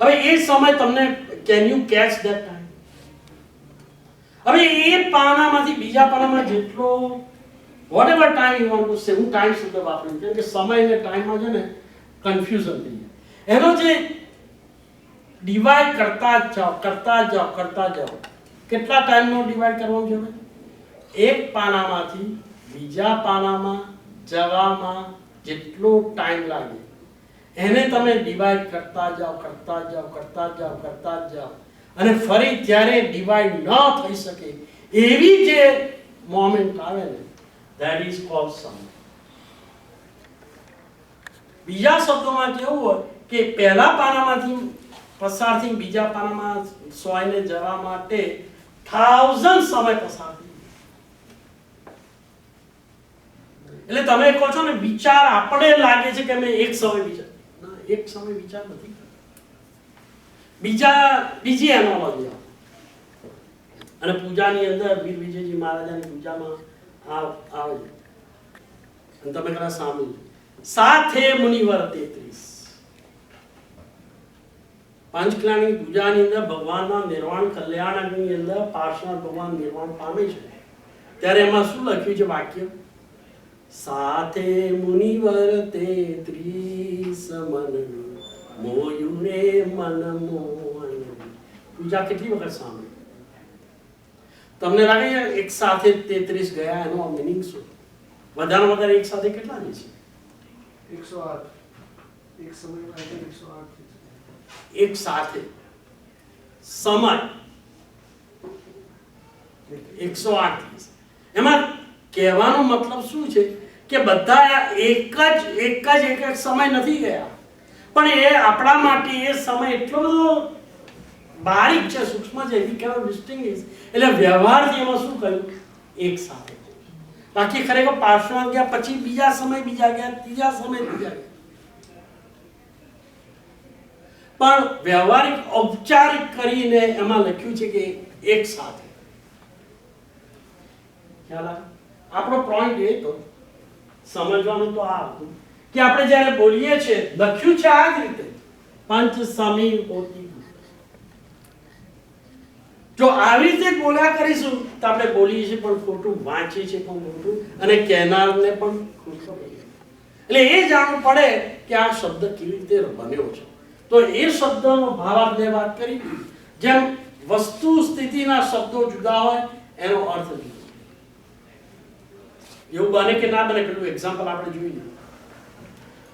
હવે એ સમય તમને can you catch that time? હવે એ પાનામાંથી બીજા પાનામાં જેટલો whatever time you want to say, હું ટાઈમ શબ્દ વાપરું કેમ કે સમય અને ટાઈમમાં છે ને કન્ફ્યુઝન થઈ જાય. એનો જે ડિવાઈડ કરતા જ જાઓ. કેટલા ટાઈમનો ડિવાઈડ કરવાનો છે? એક પાનામાંથી બીજા પાનામાં જવામાં જેટલો ટાઈમ લાગે એને તમે ડિવાઈડ કરતા જાઓ અને ફરી જ્યારે ડિવાઈડ ન થઈ શકે એવી જે મોમેન્ટ આવે ને, that is called sum. બીજા શબ્દોમાં કેવું હોય કે પહેલા પાનામાંથી પસાર થઈ બીજા પાનામાં સોયને જવા માટે 1000 સમય પસાર થઈ. એટલે તમે કહો છો ને વિચાર આપણે લાગે છે કે મેં એક સમય વિચાર, ના, એક સમય વિચાર નથી. બીજી એનોલોજી અને પૂજાની અંદર વીર વિજયજી મહારાજાની પૂજામાં આવે છે અને તમે કદાચ સાંભળ્યું, સાથે મુનિવર 33 પંચકલાની પૂજાની અંદર ભગવાનના નિર્વાણ કલ્યાણની અંદર પાર્શ્વનાથ ભગવાન નિર્વાણ પામે છે ત્યારે એમાં શું લખ્યું છે વાક્ય? સાથે મુનિવર 33 મન મોયુરે મન મોહન. પૂજા કેટલી વખત સાંભળી? તમને લાગે છે એક સાથે 33 ગયા, એનો મીનિંગ શું? વધારે વધારે એક સાથે કેટલા છે? 108. એક સમયમાં 108 એક સાથે સમય 108. એમાં કહેવાનો મતલબ શું છે કે બધા એક જ સમય નથી ગયા, પણ એ આપણા માટે એ સમય એટલો બધો બારીક છે, સૂક્ષ્મ છે, we cannot distinguish. એટલે વ્યવહારથી એમાં શું કહ્યું? એક સાથે. બાકી ખરેખર પાર્શ્વનાથ ગયા પછી બીજા સમય બીજા ગયા, ત્રીજા સમય ત્રીજા ગયા, પણ વ્યવહારિક ઔપચારિક કરીને એમાં લખ્યું છે કે એક સાથે. ખ્યાલ આવે? આપણો પોઈન્ટ એ તો સમજવાનું તો આ હતું કે આપણે જ્યારે બોલીએ છીએ લખ્યું છે આ જ રીતે પંચ સમી હોતી. જો આવી રીતે બોલ્યા કરીશું તો આપણે બોલીએ છીએ પણ ખોટું, વાંચીએ છીએ પણ ખોટું, અને કહેનારને પણ ખોટું. એટલે એ જાણવું પડે કે આ શબ્દ કેવી રીતે બન્યો છે. તો એ શબ્દનો ભાવ આપણે વાત કરી, જેમ વસ્તુ સ્થિતિના શબ્દો જુદા હોય એનો અર્થ જુદો. એવું બને કે ના બને પેલું એક્ઝામ્પલ આપણે જોઈ લઈએ.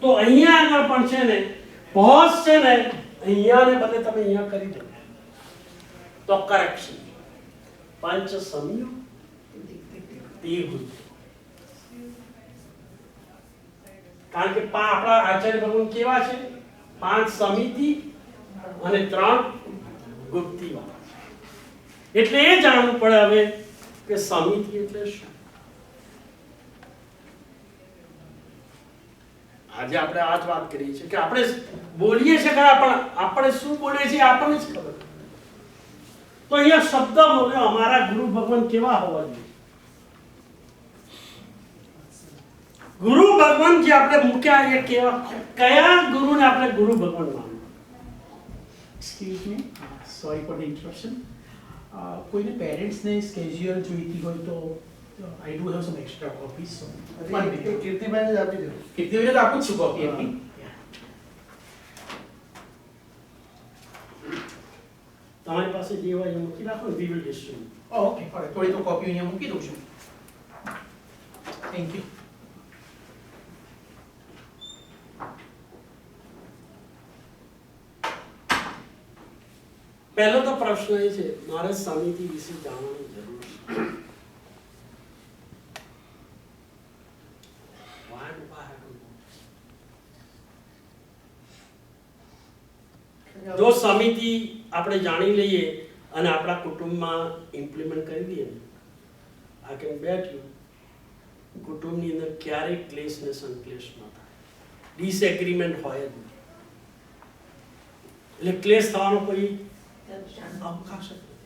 તો અહીંયા આગળ પણ છે ને પોઝ છે ને, અહીંયાને બદલે તમે અહીંયા કરી દો તો કરેક્શન. પંચ સમ્યો તીર્થ. કારણ કે આપણા આચાર્ય ભગવાન કેવા છે? 5 સમિતિ અને 3 ગુપ્તિ વાળા. એટલે એ જાણવું પડે હવે કે સમિતિ એટલે શું. આજે આપણે આ જ વાત કરીએ છીએ કે આપણે બોલીએ છીએ ખરા, પણ આપણે શું બોલીએ છીએ આપણને જ ખબર. તો અહીંયા શબ્દ બોલ્યો અમારા ગુરુ ભગવાન કેવા હોવા જોઈએ? ગુરુ ભગવાન જે આપણે મૂક્યા એ કેવા, કયા ગુરુને આપણે ગુરુ ભગવાન માનવું? Excuse me, sorry for the interruption. કોઈને પેરેન્ટ્સને સ્કેડ્યુલ જોઈતી હોય તો I do have some extra copies. So કીર્તિભાઈને જ આપી દો. કીર્તિભાઈને તો આપું જ છું કોપી આપી. તમારી પાસે જે હોય એ મૂકી રાખો, વી વિલ ડિસ્ટ્રીબ્યુટ. ઓકે, થોડી તો કોપી અહીંયા મૂકી દઉં છું. Thank you. પહેલો તો પ્રશ્ન એ છે, મારે સમિતિ વિશે જાણવાની જરૂર છે. Why do I have to know? જો સમિતિ આપણે જાણી લઈએ અને આપણા કુટુંબમાં ઇમ્પ્લિમેન્ટ કરી દઈએ ને, I can bet you કુટુંબની અંદર ક્યારેય ક્લેશ ને સંક્લેશ ન થાય, ડિસએગ્રીમેન્ટ હોય જ નહીં. એટલે ક્લેશ થવાનો કોઈ અવકાશ જ નથી.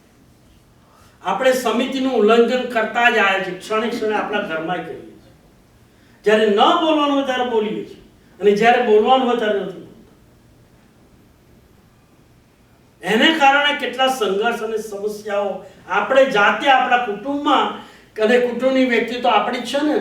આપણે સમિતિનું ઉલ્લંઘન કરતા જ આવ્યા છીએ, ક્ષણે ક્ષણે આપણા ઘરમાં કરીએ છીએ. જ્યારે ન બોલવાનું હોય ત્યારે બોલીએ છીએ અને જ્યારે બોલવાનું હોય ત્યારે નથી. કેટલા સંઘર્ષ અને સમસ્યાઓ આપણે જાતે આપણા કુટુંબમાં અને કુટુંબની વ્યક્તિ તો આપણી જ છે ને,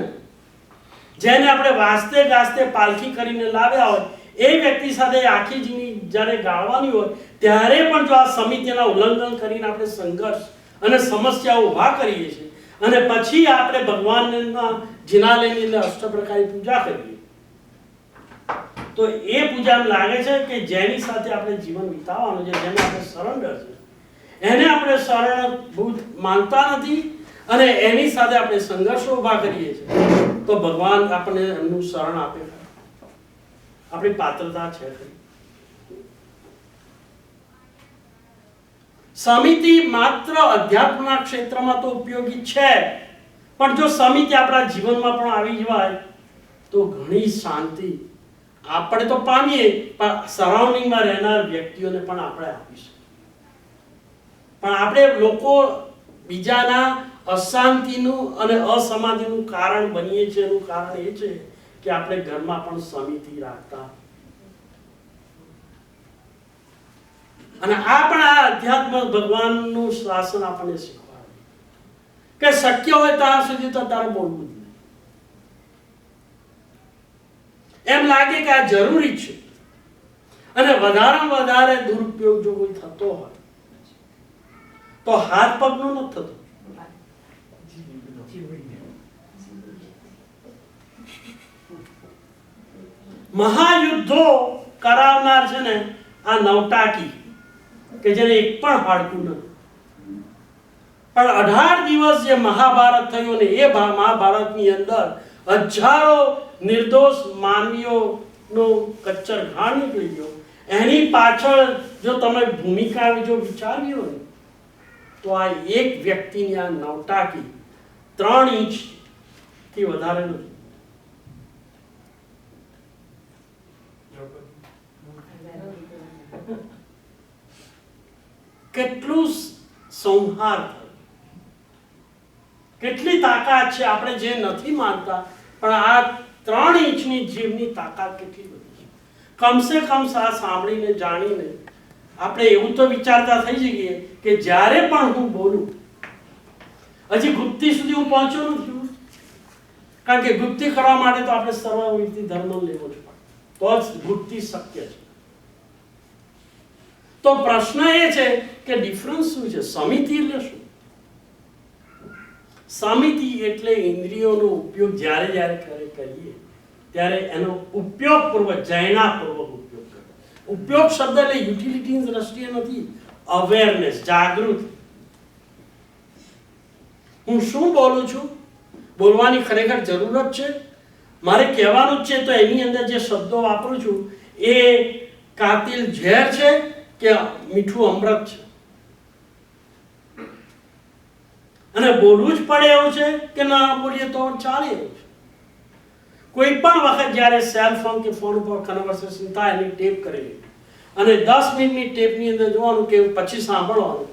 જેને આપણે વાસ્તે ગાસ્તે પાલખી કરીને લાવ્યા હોય એ વ્યક્તિ સાથે આખી જિંદગી જ્યારે ગાળવાની હોય ત્યારે પણ જો આ સમિતિના ઉલ્લંઘન કરીને આપણે સંઘર્ષ અને સમસ્યાઓ ઊભા કરીએ છીએ અને પછી આપણે ભગવાનના જિનાલયની અંદર અષ્ટપ્રકારની પૂજા કરીએ તો એ પૂજા એમ લાગે છે કે જેની સાથે આપણે જીવન વિતાવવાનું છે, જેને આપણે સરેન્ડર છે, એને આપણે શરણભૂત માનતા નથી અને એની સાથે આપણે સંઘર્ષો ઊભા કરીએ છીએ તો ભગવાન આપણને એમનું શરણ આપે, આપણી પાત્રતા છે ખરી. સમિતિ માત્ર અધ્યાત્મના ક્ષેત્રમાં તો ઉપયોગી છે, પણ જો સમિતિ આપણા જીવનમાં પણ આવી જાય તો ઘણી શાંતિ આપણે તો પામીએ પણ સરાઉન્ડિંગમાં રહેનાર વ્યક્તિઓને પણ આપણે આપીશું. પણ આપણે લોકો બીજાના અશાંતિનું અને અસમાધિનું કારણ બનીએ છીએ. એનું કારણ એ છે કે આપણે ઘરમાં પણ સમિતિ રાખતા અને આ પણ આ અધ્યાત્મ ભગવાનનું શાસન આપણને શીખવાડે કે શક્ય હોય ત્યાં સુધી તો તારે બોલવું જ નહીં. એમ લાગે કે આ જરૂરી છે અને વધારેમાં વધારે દુરુપયોગ જો કોઈ થતો હોય તો હાથ પગનો નથી થતો. મહાયુદ્ધો કરાવનાર છે ને આ નવટાકી કે જેને એક પણ હાડકું નથી, પણ 18 દિવસ જે મહાભારત થયું ને એ મહાભારતની અંદર હજારો નિર્દોષ માનવીઓનો કચ્ચર ઘાણ નીકળી ગયો. એની પાછળ જો તમે ભૂમિકા જો વિચારી હોય તો આ એક વ્યક્તિની આ નવટાકી 3 ઇંચ થી વધારે નથી. કેટલું સંહાર થયું, કેટલી તાકાત છે આપણે જે નથી માનતા, પણ આ 3 ઇંચની જીભની તાકાત કેટલી બધી છે. કમસે કમ આ સાંભળીને જાણીને આપણે એવું તો વિચારતા થઈ જઈએ કે જ્યારે પણ હું બોલું, હજી ગુપ્તિ સુધી હું પહોંચ્યો નથી, કારણ કે ગુપ્તિ કરવા માટે તો આપણે સર્વવિધિ ધર્મ લેવો જ પડે તો જ ગુપ્તિ શક્ય છે. તો પ્રશ્ન એ છે કે ડિફરન્સ શું છે? સમિતિ એટલે શું? સમિતિ એટલે ઇન્દ્રિયોનો ઉપયોગ જ્યારે જ્યારે કરીએ ત્યારે એનો ઉપયોગપૂર્વક જૈનાપૂર્વક ઉપયોગ કરો. ઉપયોગ શબ્દ એટલે યુટિલિટીની દ્રષ્ટિએ નથી, અવેરનેસ, જાગૃતિ. હું શું બોલું છું, બોલવાની ખરેખર જરૂરત છે, મારે કહેવાનું જ છે તો એની અંદર જે શબ્દો વાપરું છું એ કાતિલ ઝેર છે કે મીઠું અમૃત છે, અને બોલવું જ પડે એવું છે કે ના બોલીએ તો ચાલે એવું છે. કોઈ પણ વખત જ્યારે સેલ ફોન કે ફોન ઉપર કન્વર્સેશન થાય એની ટેપ કરેલી અને 10 મિનિટની ટેપની અંદર જોવાનું કે પછી સાંભળવાનું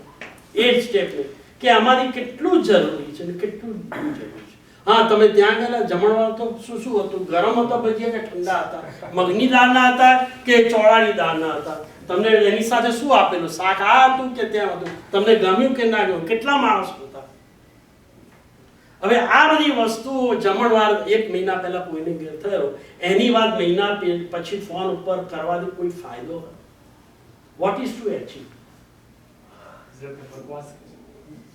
એ જ ટેપને કે આમાંથી કેટલું જરૂરી છે અને કેટલું જરૂરી છે. હા, તમે ત્યાં ગયેલા જમણવાર તો શું શું હતું? ગરમ હતા ભજીયા કે ઠંડા હતા? મગની દાળના હતા કે ચોળાની દાળના હતા? તમને એની સાથે શું આપેલું? શાક આ હતું કે ત્યાં હતું? તમને ગમ્યું કે ના ગમ્યું? કેટલા માણસો હતા? હવે આ બધી વસ્તુઓ જમણવાર 1 મહિના પહેલા કોઈને ઘેર થયો એની વાત મહિના પછી ફોન ઉપર કરવાથી કોઈ ફાયદો? What is to achieve?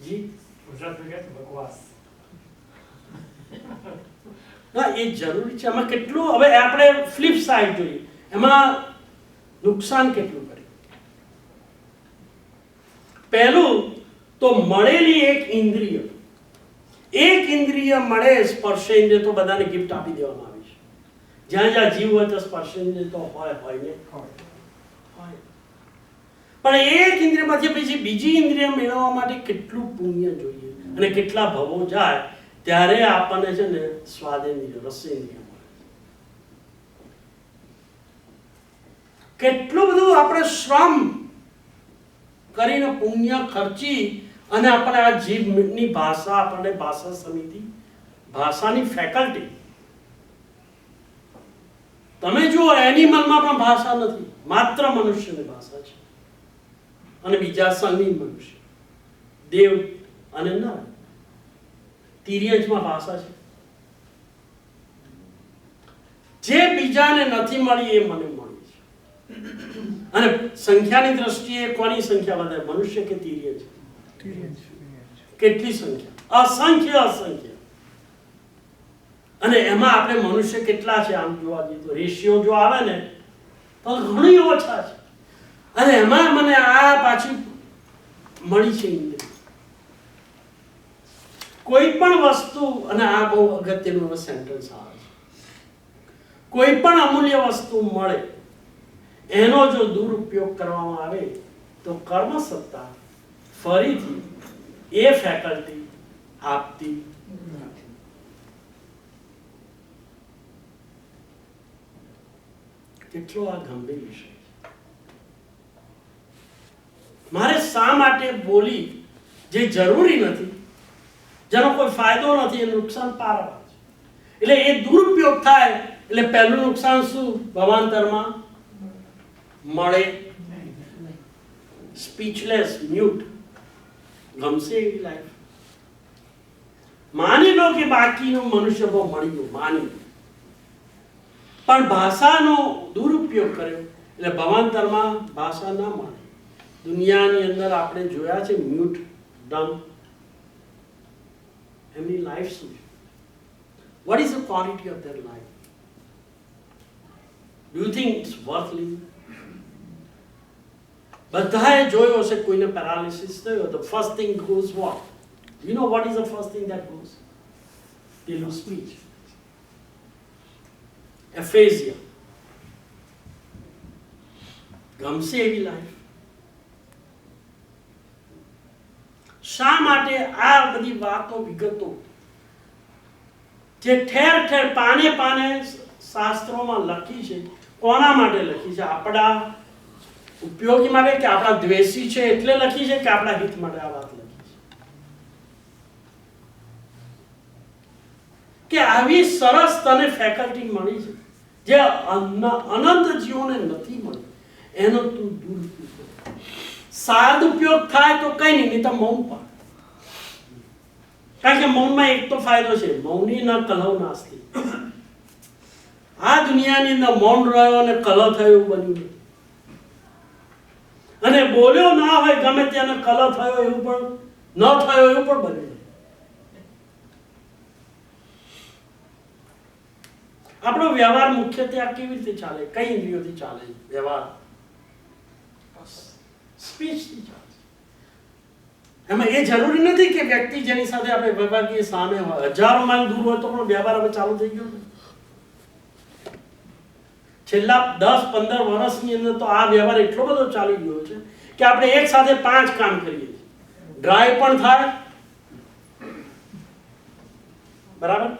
જી ના, એ જરૂરી છે. એમાં કેટલું, હવે આપણે ફ્લિપ સાઈડ જોઈએ, એમાં નુકસાન કેટલું કરે. પહેલું તો મળેલી એક ઇન્દ્રિય મળે, સ્પર્શેન્દ્રિય તો બધાને ગિફ્ટ આપી દેવામાં આવી છે. જ્યાં જ્યાં જીવ હોય તો સ્પર્શેન્દ્રિય તો હોય ને પણ એક ઇન્દ્રિયમાંથી પછી બીજી ઇન્દ્રિય મેળવવા માટે કેટલું પુણ્ય જોઈએ અને કેટલા ભવો જાય ત્યારે આપણને છે ને સ્વાદેન્દ્રિય, રસેન્દ્રિય મળે. કેટલું બધું આપણે શ્રમ કરીને પુણ્ય ખર્ચી અને આપણે આ જીભની ભાષા, આપણને ભાષા સમિતિ, ભાષાની ફેકલ્ટી તમે જુઓ એનિમલમાં પણ ભાષા નથી, માત્ર મનુષ્યની ભાષા છે. અને બીજા સંગી મનુષ્ય, દેવ અને નર. તિર્યંશમાં ભાષા છે. જે બીજાને નથી મળી એ મને મળી છે. અને સંખ્યાની દ્રષ્ટિએ કોની સંખ્યા વધારે, મનુષ્ય કે તિર્યંશ? કેટલી સંખ્યા? અસંખ્ય, અસંખ્ય. અને એમાં આપણે મનુષ્ય કેટલા છે આમ જોવા જઈએ તો રેશિયો જો આવે ને તો ઘણી ઓછા છે. અને એમાં મને આ પાછી મળી છે ઇન્દ્રિય. કોઈ પણ વસ્તુ, અને આ બહુ અગત્યનું સેન્ટેન્સ આવે છે, કોઈ પણ અમૂલ્ય વસ્તુ મળે એનો જો દુરુપયોગ કરવામાં આવે તો કર્મ સત્તા ફરીથી એ ફેકલ્ટી આપતી નથી. કેટલો આ ગંભીર વિષય છે. મારે શા માટે બોલી જે જરૂરી નથી, જેનો કોઈ ફાયદો નથી, એ નુકસાન પારવા છે. એટલે એ દુરુપયોગ થાય એટલે પહેલું નુકસાન શું? ભવાંતરમાં મળે. Speechless, mute. ગમશે એવી લાઈફ? માની લો કે બાકીનું મનુષ્ય બહુ મળી ગયું, માની લો. પણ ભાષાનો દુરુપયોગ કર્યો એટલે ભવાંતરમાં ભાષા ના મળે. દુનિયાની અંદર આપણે જોયા છે મ્યુટ, ડમ. એમની લાઈફ શું છે? What is the quality of their life? Do you think it's worth living? બધાએ જોયો હશે કોઈને પેરાલિસિસ થયો તો first thing goes what? You know what is the first thing that goes? They lose speech. Aphasia. ગમશે એવી લાઈફ? શા માટે આ બધી વાતો, વિગતો જે ઠેર ઠેર પાને પાને શાસ્ત્રોમાં લખી છે, કોના માટે લખી છે? આપણા ઉપયોગી માટે કે આપણા દ્વેષી છે એટલે લખી છે કે આપણા હિત માટે આ વાત લખી છે? કે આવી સરસ તને ફેકલ્ટી મળી છે જે અનંત જીવોને નથી મળી, એનો તું દુરુપયોગ. સદુપયોગ થાય તો કઈ નહીં તો મૌન પાડ. કારણ કે મૌનમાં એક તો ફાયદો છે, મૌની ન કલહ નાસ્તિ. આ દુનિયાની અંદર મૌન રહ્યો અને કલહ થયો એવું બન્યું નથી. અને બોલ્યો ના હોય ગમે ત્યાં કલહ થયો એવું પણ ન થયો એવું પણ બન્યું. આપણો વ્યવહાર મુખ્યત્વે આ કેવી રીતે ચાલે? કઈ ઇન્દ્રિયોથી ચાલે વ્યવહાર? સ્પીચથી ચાલે. એમાં એ જરૂરી નથી કે વ્યક્તિ જેની સાથે આપણે વ્યવહાર કરીએ સામે હોય, હજારો માઇલ દૂર હોય તો પણ વ્યવહાર હવે ચાલુ થઈ ગયો. છેલ્લા 10-15 વર્ષની અંદર તો આ વ્યવહાર એટલો બધો ચાલી ગયો છે કે આપણે એક સાથે 5 કામ કરીએ. ડ્રાઈવ પણ થાય, બરાબર,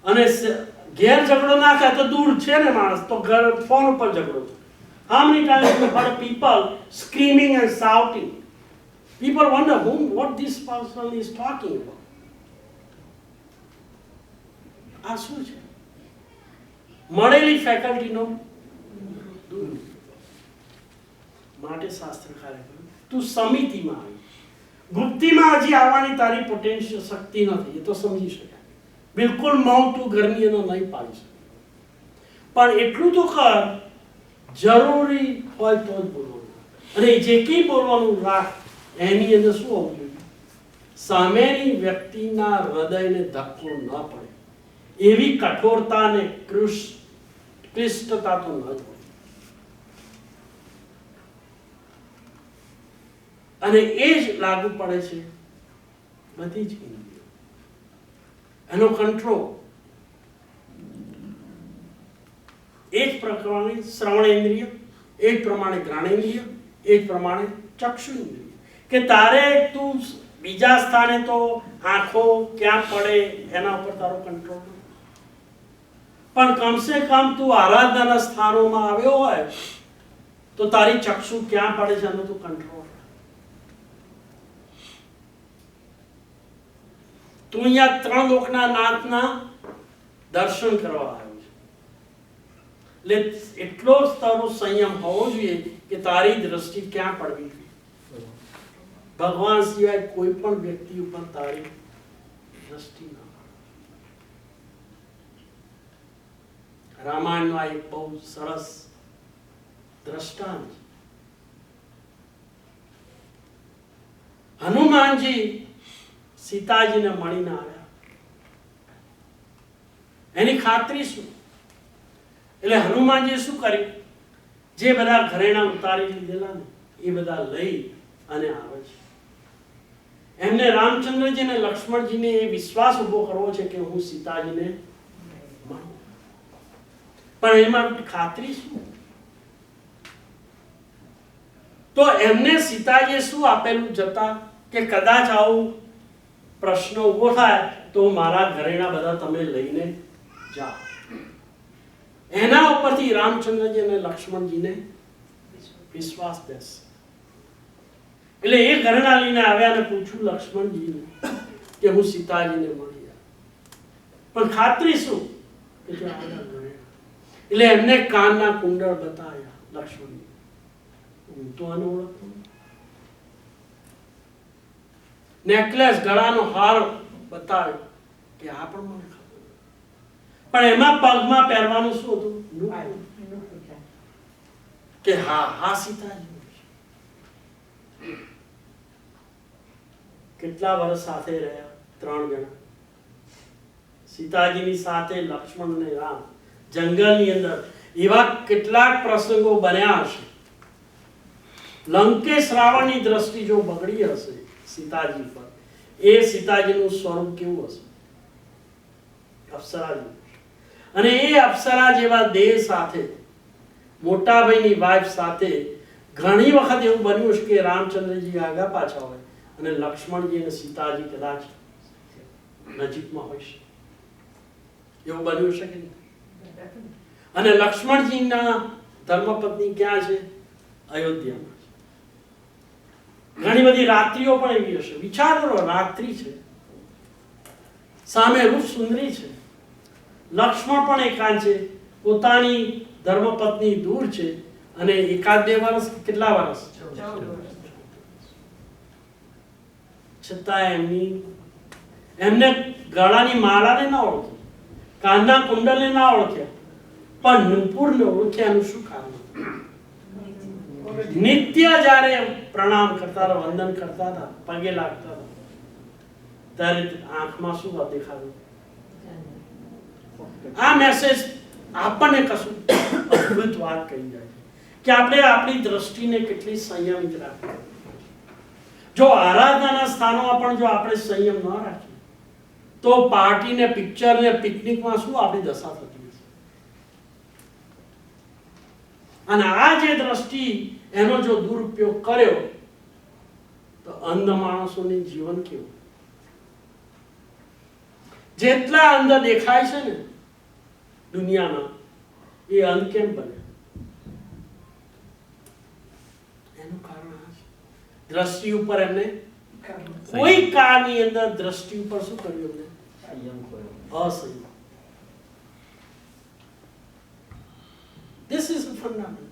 અને ઘેર ઝઘડો ના થાય તો દૂર છે ને માણસ તો ઘર ફોન ઉપર ઝઘડો થાય. How many times you heard people screaming and shouting? People wonder what this person is talking about. આ શું છે? મળેલી ફેકલ્ટીનો માટે શાસ્ત્રકારે કહ્યું તું સમિતિમાં આવી. ગુપ્તીમાં હજી આવવાની તારી પોટેન્શિયલ શક્તિ નથી, એ તો સમજી શકાય. બિલકુલ મૌન તું ઘરની અંદર નહીં પાડી શકે. પણ એટલું તો કર, જરૂરી હોય તો જ બોલવાનું. અને જે કંઈ બોલવાનું રાખ, એની અંદર શું હોવું જોઈએ? સામેની વ્યક્તિના હૃદયને ધક્કો ન પડે એવી કઠોરતા અને ક્લિષ્ટતા તો ન જ હોય. અને એ જ લાગુ પડે છે બધી જ ઇન્દ્રિયો. એનો કંટ્રોલ એ જ પ્રમાણે શ્રવણેન્દ્રિય, એ જ પ્રમાણે ઘ્રાણેન્દ્રિય, એ જ પ્રમાણે ચક્ષુ ઇન્દ્રિય. કે તારે તું બીજા સ્થાને તો આંખો ક્યાં પડે એના ઉપર તારો કંટ્રોલ, પણ કમસે કમ તું આરાધનાના સ્થાનોમાં આવ્યો હોય તો તારી ચક્ષુ ક્યાં પડે છે એનો તું કંટ્રોલ. તું અહીંયા 3 લોકના નાથના દર્શન કરવા આવ્યો છે, એટલે એટલો તારો સંયમ હોવો જોઈએ કે તારી દ્રષ્ટિ ક્યાં પડવી જોઈએ. ભગવાન સિવાય કોઈ પણ વ્યક્તિ ઉપર તારી દ્રષ્ટિ ન કર. રામાયણનો આ એક બહુ સરસ દ્રષ્ટાંત છે. હનુમાનજી સીતાજીને મળીને આવ્યા, એની ખાતરી શું? એટલે હનુમાનજી શું કર્યું? જે બધા ઘરેણા ઉતારી લીધેલા ને એ બધા લઈ અને આવે છે. એમને રામચંદ્રજી અને લક્ષ્મણજીને એ વિશ્વાસ ઉભો કરવો છે કે હું સીતાજીને મળું. પણ એમાં ખાતરી શું? તો એમને સીતાજીએ શું આપેલું જતા કે કદાચ આવું પ્રશ્ન ઉભો થાય તો મારા ઘરેણા બધા તમે લઈને જાઓ. એના ઉપરથી રામચંદ્રજી અને લક્ષ્મણજીને વિશ્વાસ બેસે. એટલે એ ઘરેણા લઈને આવ્યા અને પૂછ્યું લક્ષ્મણજીને કે હું સીતાજીને મળી આવ્યો. પણ ખાતરી શું કે જો આવ્યા ઘરેણા. એટલે એમને કાનના કુંડળ બતાવ્યા લક્ષ્મણજી. હું તો આને ઓળખતો નથી. નેકલેસ, ગળાનો હાર બતાવ્યો કે આ પણ મને ખબર. પણ એમાં પગમાં પહેરવાનું શું હતું? કે હા સીતાજી. કેટલા વર્ષ સાથે રહ્યા? 3 જણા. સીતાજીની સાથે લક્ષ્મણ અને રામ જંગલની અંદર. એવા કેટલાક પ્રસંગો બન્યા હશે. લંકેશ રાવણની દ્રષ્ટિ જો બગડી હશે સીતાજી પર, એ સીતાજીનું સ્વરૂપ કેવું હશે? અપ્સરા જેવું. અને એ અપ્સરા જેવા દેહ સાથે, મોટા ભાઈની વાઇફ સાથે ઘણી વખત એવું બન્યું છે કે રામચંદ્રજી આગા પાછા હોય અને લક્ષ્મણજી અને સીતાજી કદાચ નજીકમાં હોય છે. એવું બન્યું છે કે નહીં? અને લક્ષ્મણજીના ધર્મપત્ની ક્યાં છે? અયોધ્યામાં. ઘણી બધી રાત્રિઓ પણ એવી હશે. વિચાર કરો, રાત્રિ છે, સામે રૂપ સુંદરી છે, લક્ષ્મણ પણ એકાંત છે, પોતાની ધર્મપત્ની દૂર છે, અને 1-2 વર્ષ, કેટલા વર્ષ? 14 વર્ષ. છતાં એમને ગળાની માળાને ના ઓળખી, કાનના કુંડલને ના ઓળખ્યા, પણ નુપુરને ઓળખ્યા. એનું શું કારણ? નિત્ય જ્યારે પ્રણામ કરતા હતા, વંદન કરતા હતા, પગે લાગતા હતા, ત્યારે આંખમાં શું દેખાતું? આ મેસેજ આપણને કશું અદ્ભુત વાત કહી જાય કે આપણે આપણી દ્રષ્ટિને કેટલી સંયમિત રાખવી. જો આરાધનાના સ્થાનોમાં પણ જો આપણે સંયમ ન રાખીએ તો પાર્ટી ને, પિક્ચર ને, પિકનિકમાં શું આપણી દશા થતી હશે? અને આ જે દ્રષ્ટિ, એનો જો દુરુપયોગ કર્યો તો અંધ માણસોનું જીવન કેવું? જેટલા અંધ દેખાય છે ને દુનિયામાં, એ અંધ કેમ બને? એનું કારણ આ છે. દ્રષ્ટિ ઉપર એમને કોઈ કાળની અંદર દ્રષ્ટિ ઉપર શું કર્યું? એમને અસંયમ. This is the fundamental.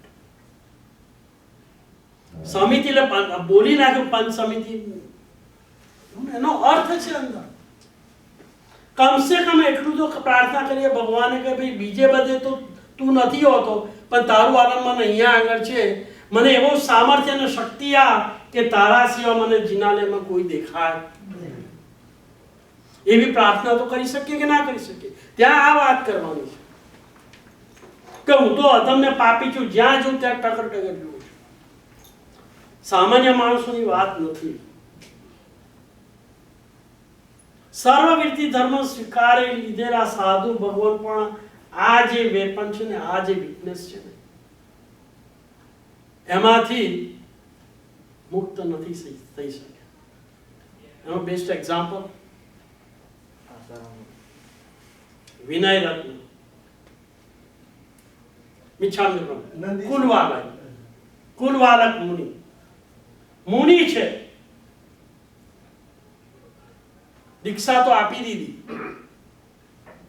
સમિતિ બોલી નાખ્યું, પંચ સમિતિ, એનો અર્થ છે અંદર. કમસે કમ એટલું તો પ્રાર્થના કરીએ ભગવાને કે ભાઈ બીજે બધે તો તું નથી હોતો, પણ તારું આલંબન અહીંયા આગળ છે. મને એવો સામર્થ્ય અને શક્તિ આ કે તારા સિવાય મને જિનાલયમાં કોઈ દેખાય. એવી પ્રાર્થના તો કરી શકીએ કે ના કરી શકીએ? ત્યાં આ વાત કરવાની છે કે હું તો અધમને પાપી છું, જ્યાં છું ત્યાં ટકર ટકર જોઉં છું. સામાન્ય માણસોની વાત નથી. સર્વવીરથી ધર્મ સ્વીકારી લીધેલા સાધુ ભગવાન પણ આ જે વેપન છે ને, આ જે વીકનેસ છે ને, એમાંથી મુક્ત નથી થઈ શકે. એનો બેસ્ટ એક્ઝામ્પલ વિનય રત્ન મિચ્છામી કુલવાલક મુનિ છે. દીક્ષા તો આપી દીધી,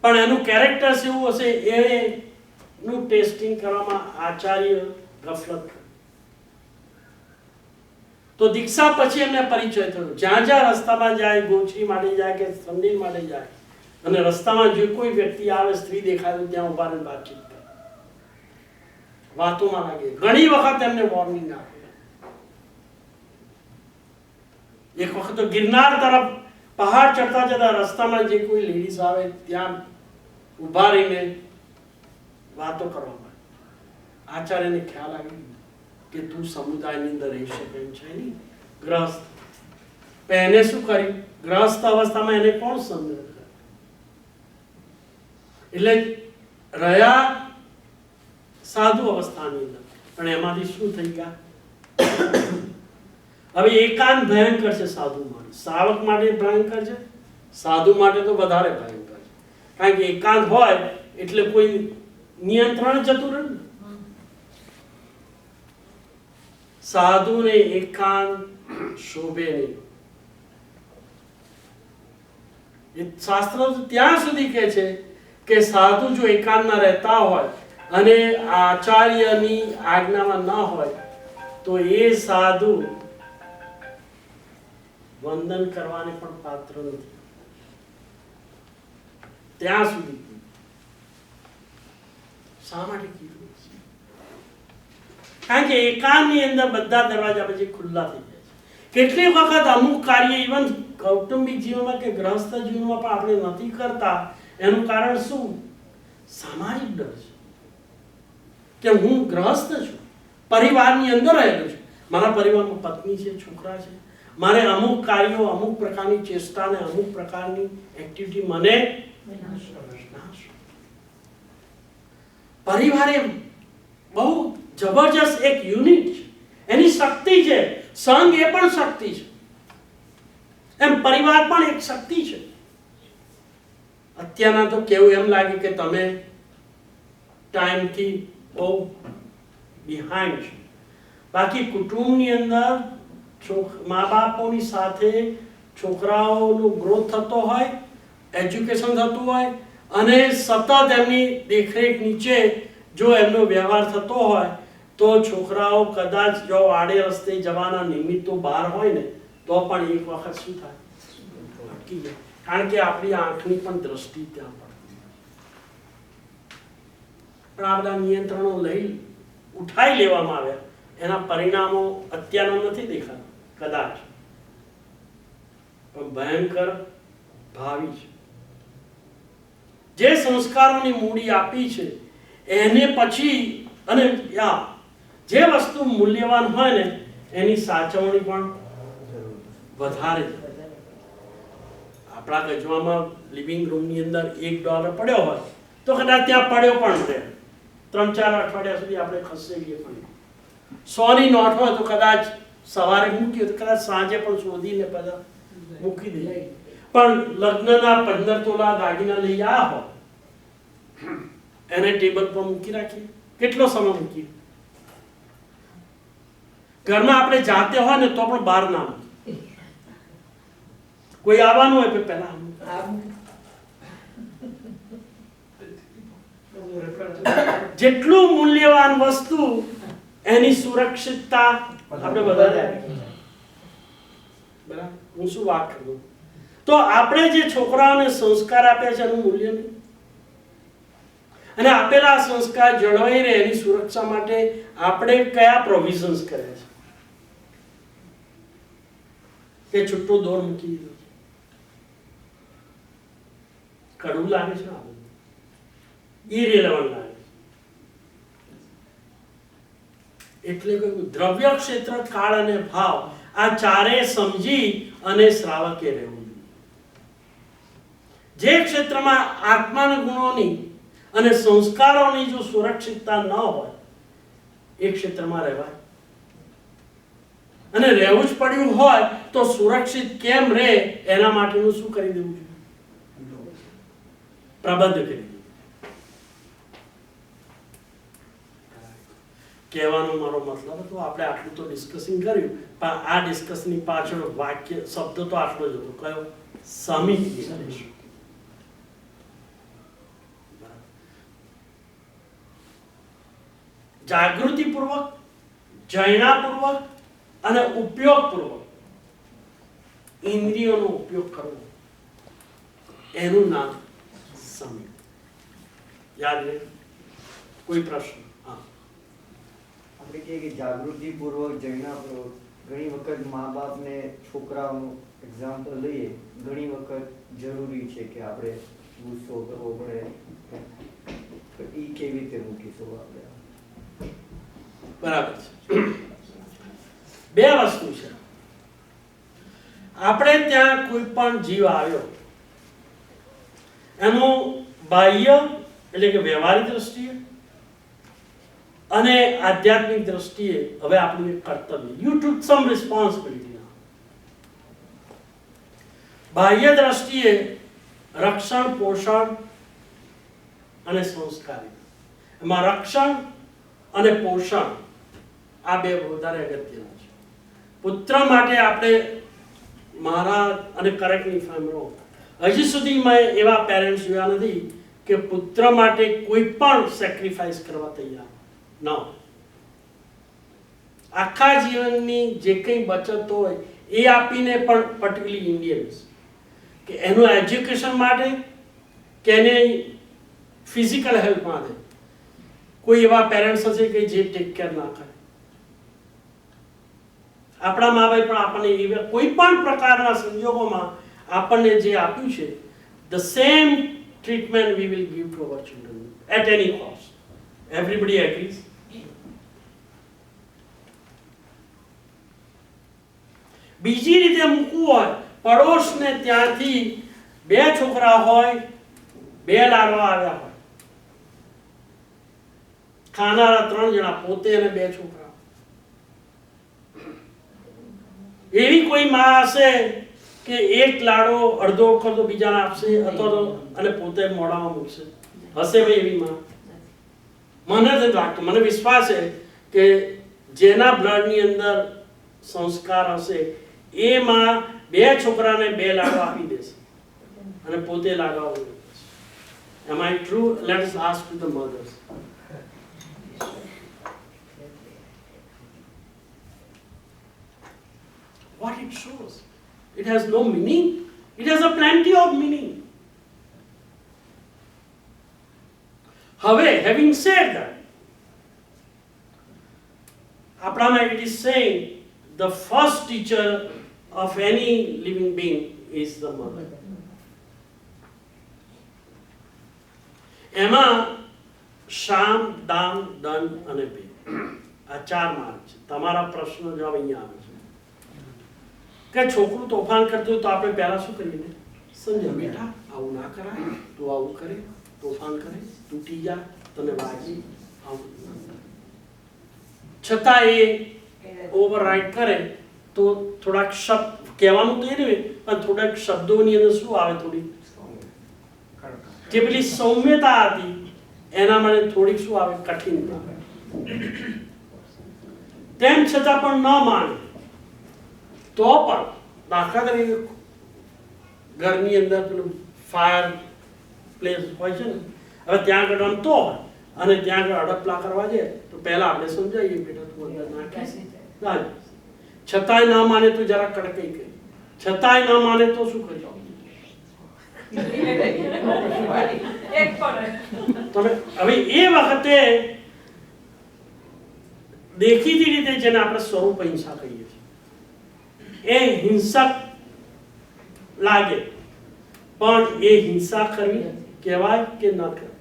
પણ એનું કેરેક્ટર કેવું હશે એનું ટેસ્ટિંગ કરવામાં આચાર્ય ગફલત કરે. તો તો દીક્ષા પછી એમને પરિચય થયો. જ્યાં જ્યાં રસ્તામાં જાય, ગોચરી માટે જાય કે સંદેલ માટે જાય, અને રસ્તામાં જે કોઈ વ્યક્તિ આવે, સ્ત્રી દેખાય તો ત્યાં ઉભા રહીને વાતચીત કરે, વાતોમાં લાગે. ઘણી વખત એમને વોર્નિંગ આપે. એક વખત તો ગિરનાર તરફ પહાડ ચડતા જતા રસ્તામાં જે કોઈ લેડીઝ આવે ત્યાં ઉભા રહીને વાતો કરવા માંડે. આચાર્યને ખ્યાલ આવી કે તું સમુદાયની અંદર રહી શકે એમ છે નહીં, ગ્રહસ્થ. એને શું કર્યું? ગ્રહસ્થ અવસ્થામાં એને કોણ સંગ્રહ કરે? એટલે રહ્યા સાધુ અવસ્થાની અંદર, પણ એમાંથી શું થઈ ગયા? હવે એકાંત ભયંકર છે સાધુ માટે. શ્રાવક માટે ભયંકર છે, સાધુ માટે તો વધારે ભયંકર છે. કારણ કે એકાંત હોય એટલે કોઈ નિયંત્રણ જતું રહે ને. સાધુને એકાંત શોભે નહીં. એ શાસ્ત્ર ત્યાં સુધી કહે છે કે સાધુ જો એકાંતમાં રહેતા હોય અને આચાર્યની આજ્ઞામાં ન હોય તો એ સાધુ વંદન કરવાને પણ પાત્ર નથી. ત્યાં સુધી શા માટે કીધું? કારણ કે એકાંતની અંદર બધા દરવાજા પછી ખુલ્લા થઈ જાય છે. કેટલી વખત અમુક કાર્ય ઇવન કૌટુંબિક જીવનમાં કે ગ્રહસ્થ જીવનમાં પણ આપણે નથી કરતા. એનું કારણ શું? સામાજિક ડર છે કે હું ગ્રહસ્થ છું, પરિવારની અંદર રહેલો છું, મારા પરિવારમાં પત્ની છે, છોકરા છે, મારે અમુક કાર્યો, અમુક પ્રકારની ચેષ્ટા ને અમુક પ્રકારની એક્ટિવિટી મને પરિવાર એ બહુ જબરજસ્ત એક યુનિટ છે, એની શક્તિ છે. સંઘ એ પણ શક્તિ છે, એમ પરિવાર પણ એક શક્તિ છે. અત્યારના તો કેવું એમ લાગે કે તમે ટાઈમથી બહુ બિહાઇન્ડ છો. બાકી કુટુંબની અંદર મા બાપોની સાથે છોકરાઓનો ગ્રોથ થતો હોય, એજ્યુકેશન થતું હોય, અને સતત એમની દેખરેખ નીચે જો એમનો વ્યવહાર થતો હોય તો છોકરાઓ કદાચ જો આડે રસ્તે જવાના નિમિત્તો બહાર હોય ને તો પણ એક વખત શું થાય? અટકી જાય. કારણ કે આપણી આંખની પણ દ્રષ્ટિ ત્યાં પડતી. પણ આ બધા નિયંત્રણો લઈ ઉઠાઈ લેવામાં આવ્યા, એના પરિણામો અત્યારના નથી દેખાતા કદાચ, પણ ભયંકર ભાવિ છે. જે સંસ્કારોની મૂડી આપી છે એને પછી, અને જે વસ્તુ મૂલ્યવાન હોય ને એની સાચવણી પણ વધારે. આપણા ગજવામાં લિવિંગ રૂમની અંદર $1 પડ્યો હોય તો કદાચ ત્યાં પડ્યો પણ રહે, 3-4 અઠવાડિયા સુધી આપણે ખસેડીએ પણ. 100ની નોટ હોય તો કદાચ સવારે મૂકી તો કદાચ સાંજે પણ શોધીને બધા મૂકી દઈએ. પણ લગ્નના 15 તોલા દાગીના લઈ આવ્યા હોય એને ટેબલ પર મૂકી રાખીએ, કેટલો સમય મૂકીએ? ઘરમાં આપણે જાતે હોય ને તો પણ બહાર ના મૂકીએ. કોઈ આવવાનું હોય તો પહેલા જેટલું મૂલ્યવાન વસ્તુ એની સુરક્ષિતતા આપણે વધારે. બરાબર, હું શું વાત કરું? તો આપણે જે છોકરાઓને સંસ્કાર આપ્યા છે એનું મૂલ્ય નહીં, અને આપેલા સંસ્કાર જળવાઈ રહે એની સુરક્ષા માટે આપણે કયા પ્રોવિઝન્સ કર્યા છે કે છૂટો દોર મૂકી દીધો છે? કડવું લાગે છે, આ બધું ઇરેલેવન્ટ લાગે છે. એટલે કહ્યું દ્રવ્ય, ક્ષેત્ર, કાળ અને ભાવ આ ચારે સમજી અને શ્રાવકે રહેવું. જે ક્ષેત્રમાં આત્માના ગુણોની અને સંસ્કારોની જો સુરક્ષિતતા ન હોય એ ક્ષેત્રમાં રહેવાય. અને રહેવું જ પડ્યું હોય તો સુરક્ષિત કેમ રહે એના માટેનું શું કરી દેવું જોઈએ? પ્રબંધ કરી દેવું. કહેવાનો મારો મતલબ હતો, આપણે આટલું તો ડિસ્કસિંગ કર્યું, પણ આ ડિસ્કસની પાછળ વાક્ય શબ્દ તો આટલો જ હતો. કયો? સમિત નિર્દેશ. જાગૃતિપૂર્વક, જૈનાપૂર્વક અને ઉપયોગપૂર્વક ઇન્દ્રિયોનો ઉપયોગ કરવો, એનું નામ સંયમ. યાદ રહે? કોઈ પ્રશ્ન? હા. આપણે કહીએ કે જાગૃતિપૂર્વક જણાપૂર્વક ઘણી વખત મા બાપને છોકરાઓનું એક્ઝામ્પલ લઈએ, ઘણી વખત જરૂરી છે કે આપણે ગુસ્સો કરવો પડે, તો એ કેવી રીતે મૂકીશું આપણે? બરાબર છે. બે વસ્તુ છે. આપણે ત્યાં કોઈ પણ જીવ આવ્યો, એનું બાહ્ય એટલે કે વ્યવહારિક દ્રષ્ટિએ અને આધ્યાત્મિક દ્રષ્ટિએ હવે આપણું એક કર્તવ્ય, યુ ટુક સમ રિસ્પોન્સિબિલિટી. બાહ્ય દ્રષ્ટિએ રક્ષણ, પોષણ અને સંસ્કારી. એમાં રક્ષણ અને પોષણ આ બે વધારે અગત્યના છે. પુત્ર માટે આપણે, મારા અને correct me if I M wrong, હજી સુધી મેં એવા પેરેન્ટ્સ જોયા નથી કે પુત્ર માટે કોઈ પણ સેક્રિફાઈસ કરવા તૈયાર ન. આખા જીવનની જે કંઈ બચત હોય એ આપીને પણ, પર્ટિક્યુલરલી ઇન્ડિયન્સ, કે એનું એજ્યુકેશન માટે કે એને ફિઝિકલ હેલ્પ માટે કોઈ એવા પેરેન્ટ્સ હશે કે જે ટેક કેર ના કરે. આપણા મા બાપ પણ આપણને એવા કોઈ પણ પ્રકારના સંજોગોમાં આપણને જે આપ્યું છે, the same treatment we will give to our children at any cost. Everybody agrees? બીજી રીતે મૂકવું હોય, પડોશને ત્યાંથી બે છોકરા હોય, બે લાડવા આવ્યા હોય, ખાનારા 3 જણા, પોતે અને 2 છોકરા. એવી કોઈ માં હશે કે એક લાડો અડધો વખત તો બીજાને આપશે અથવા તો અને પોતે મોઢામાં મૂકશે? હશે ભાઈ એવી માં? મને નથી લાગતું. મને વિશ્વાસ છે કે જેના બ્લડની અંદર સંસ્કાર હશે એ માં 2 છોકરાને 2 લાડો આપી દેશે અને પોતે લાડવા દેશે. Am I true? Let us ask to the mothers. What it shows? It has no meaning. It has a plenty of meaning. However, having said that, Aprama, it is saying the first teacher of any living being is the mother. એમાં શામ, દામ, દન અને ભેદ આ 4 માર્ગ છે. તમારા પ્રશ્નો જવાબ અહીંયા આવે છે કે છોકરું તોફાન કરતું હોય તો આપણે પહેલા શું કરીએ? સમજે, બેટા આવું ના કરાય, તું આવું કરે, તોફાન કરે, તૂટી જા, તને વાગી, આવું. છતાં એ ઓવરરાઇડ કરે તો થોડાક શબ્દ કહેવાનું તો એ નહીં, પણ થોડાક શબ્દોની અંદર શું આવે? થોડી જે પેલી સૌમ્યતા હતી એના માટે થોડીક શું આવે? કઠિનતા. તેમ છતાં પણ ન માને તો પણ, દાખલા તરીકે ઘરની અંદર પેલું ફાયર પ્લેસ હોય છે ને, હવે ત્યાં આગળ રમતો હોય અને ત્યાં આગળ અડપલા કરવા જાય તો પહેલા આપણે સમજાવીએ, બેટા તું અંદર નાખીશ, છતાંય ના માને તો જરા કડકાઈ કરી, છતાંય ના માને તો શું કરી? તમે હવે એ વખતે દેખીતી રીતે જેને આપણે સ્વરૂપ હિંસા કહીએ છીએ, એ હિંસક લાગે પણ એ હિંસા કરવી કહેવાય કે ન કહેવાય?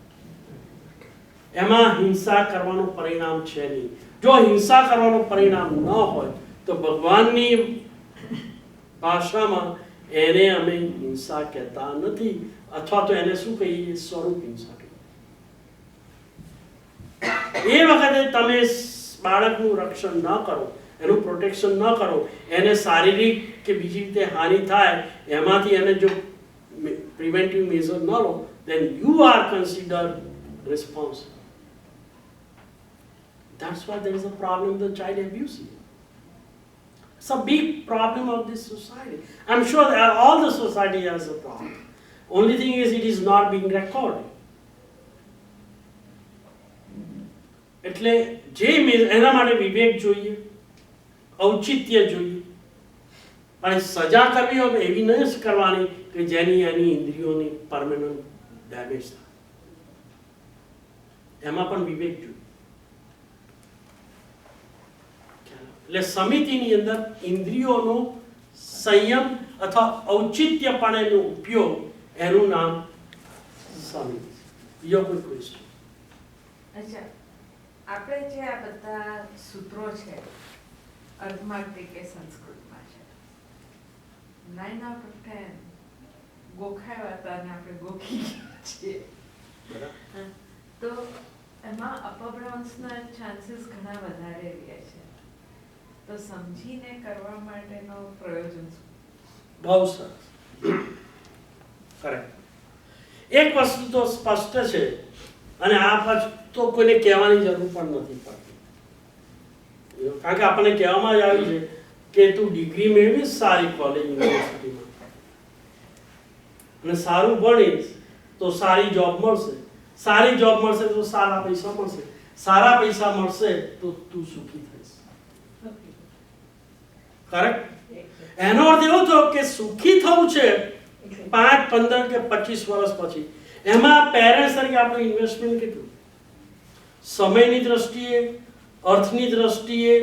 એમાં હિંસા કરવાનું પરિણામ છે નહીં. જો હિંસા કરવાનું પરિણામ ન હોય તો ભગવાનની ભાષામાં એને અમે હિંસા કહેતા નથી, અથવા તો એને શું કહીએ? સ્વરૂપ હિંસા કહીએ. એ વખતે તમે બાળકનું રક્ષણ ન કરો, એનું પ્રોટેક્શન ન કરો, એને શારીરિક કે બીજી રીતે હાનિ થાય એમાંથી એને જો પ્રિવેન્ટિવ મેઝર ન લો, then you are considered responsible. That's why there is a problem with the child abuse. It's a big problem of this society. I'm sure that all the society has a problem. Only thing is it is not being recorded. એટલે જે એના માટે વિવેક જોઈએ, ઔચિત્ય જોઈએ. પણ સજા કરવી હોય એવી ન જ કરવાની કે જેની એની ઇન્દ્રિયોની પરમેનન્ટ ડેમેજ થાય. એમાં પણ વિવેક જોઈએ. એટલે સમિતિની અંદર ઇન્દ્રિયોનો સંયમ અથવા ઔચિત્યપણેનો ઉપયોગ, એનું નામ સમિતિ. બીજો કોઈ ક્વેશ્ચન? અચ્છા, આપણે જે આ બધા સૂત્રો છે અર્ધમાર્ગી કે સંસ્કૃતમાં છે, 9 out of 10 ગોખાયા હતા અને આપણે ગોખી ગયા છીએ. તો એમાં અપભ્રંશના ચાન્સીસ ઘણા વધારે રહે છે. તો સમજીને કરવા માટેનો પ્રયોજન શું? બહુ સરસ. કરેક્ટ. એક વસ્તુ તો સ્પષ્ટ છે, અને આ પાછું તો કોઈને કહેવાની જરૂર પણ નથી પડતી, કારણ કે આપણને કહેવામાં જ આવ્યું છે કે તું ડિગ્રી મેળવીશ સારી કોલેજ યુનિવર્સિટીમાં અને સારું ભણીશ તો સારી જોબ મળશે, સારી જોબ મળશે તો સારા પૈસા મળશે, સારા પૈસા મળશે તો તું સુખી થઈશ. કરેક્ટ? એનો અર્થ એવો થયો કે સુખી થવું છે 5, 15 કે 25 વર્ષ પછી. એમાં પેરેન્ટ્સ તરીકે આપણું ઇન્વેસ્ટમેન્ટ કેટલું? સમયની દ્રષ્ટિએ, અર્થની દ્રષ્ટિએ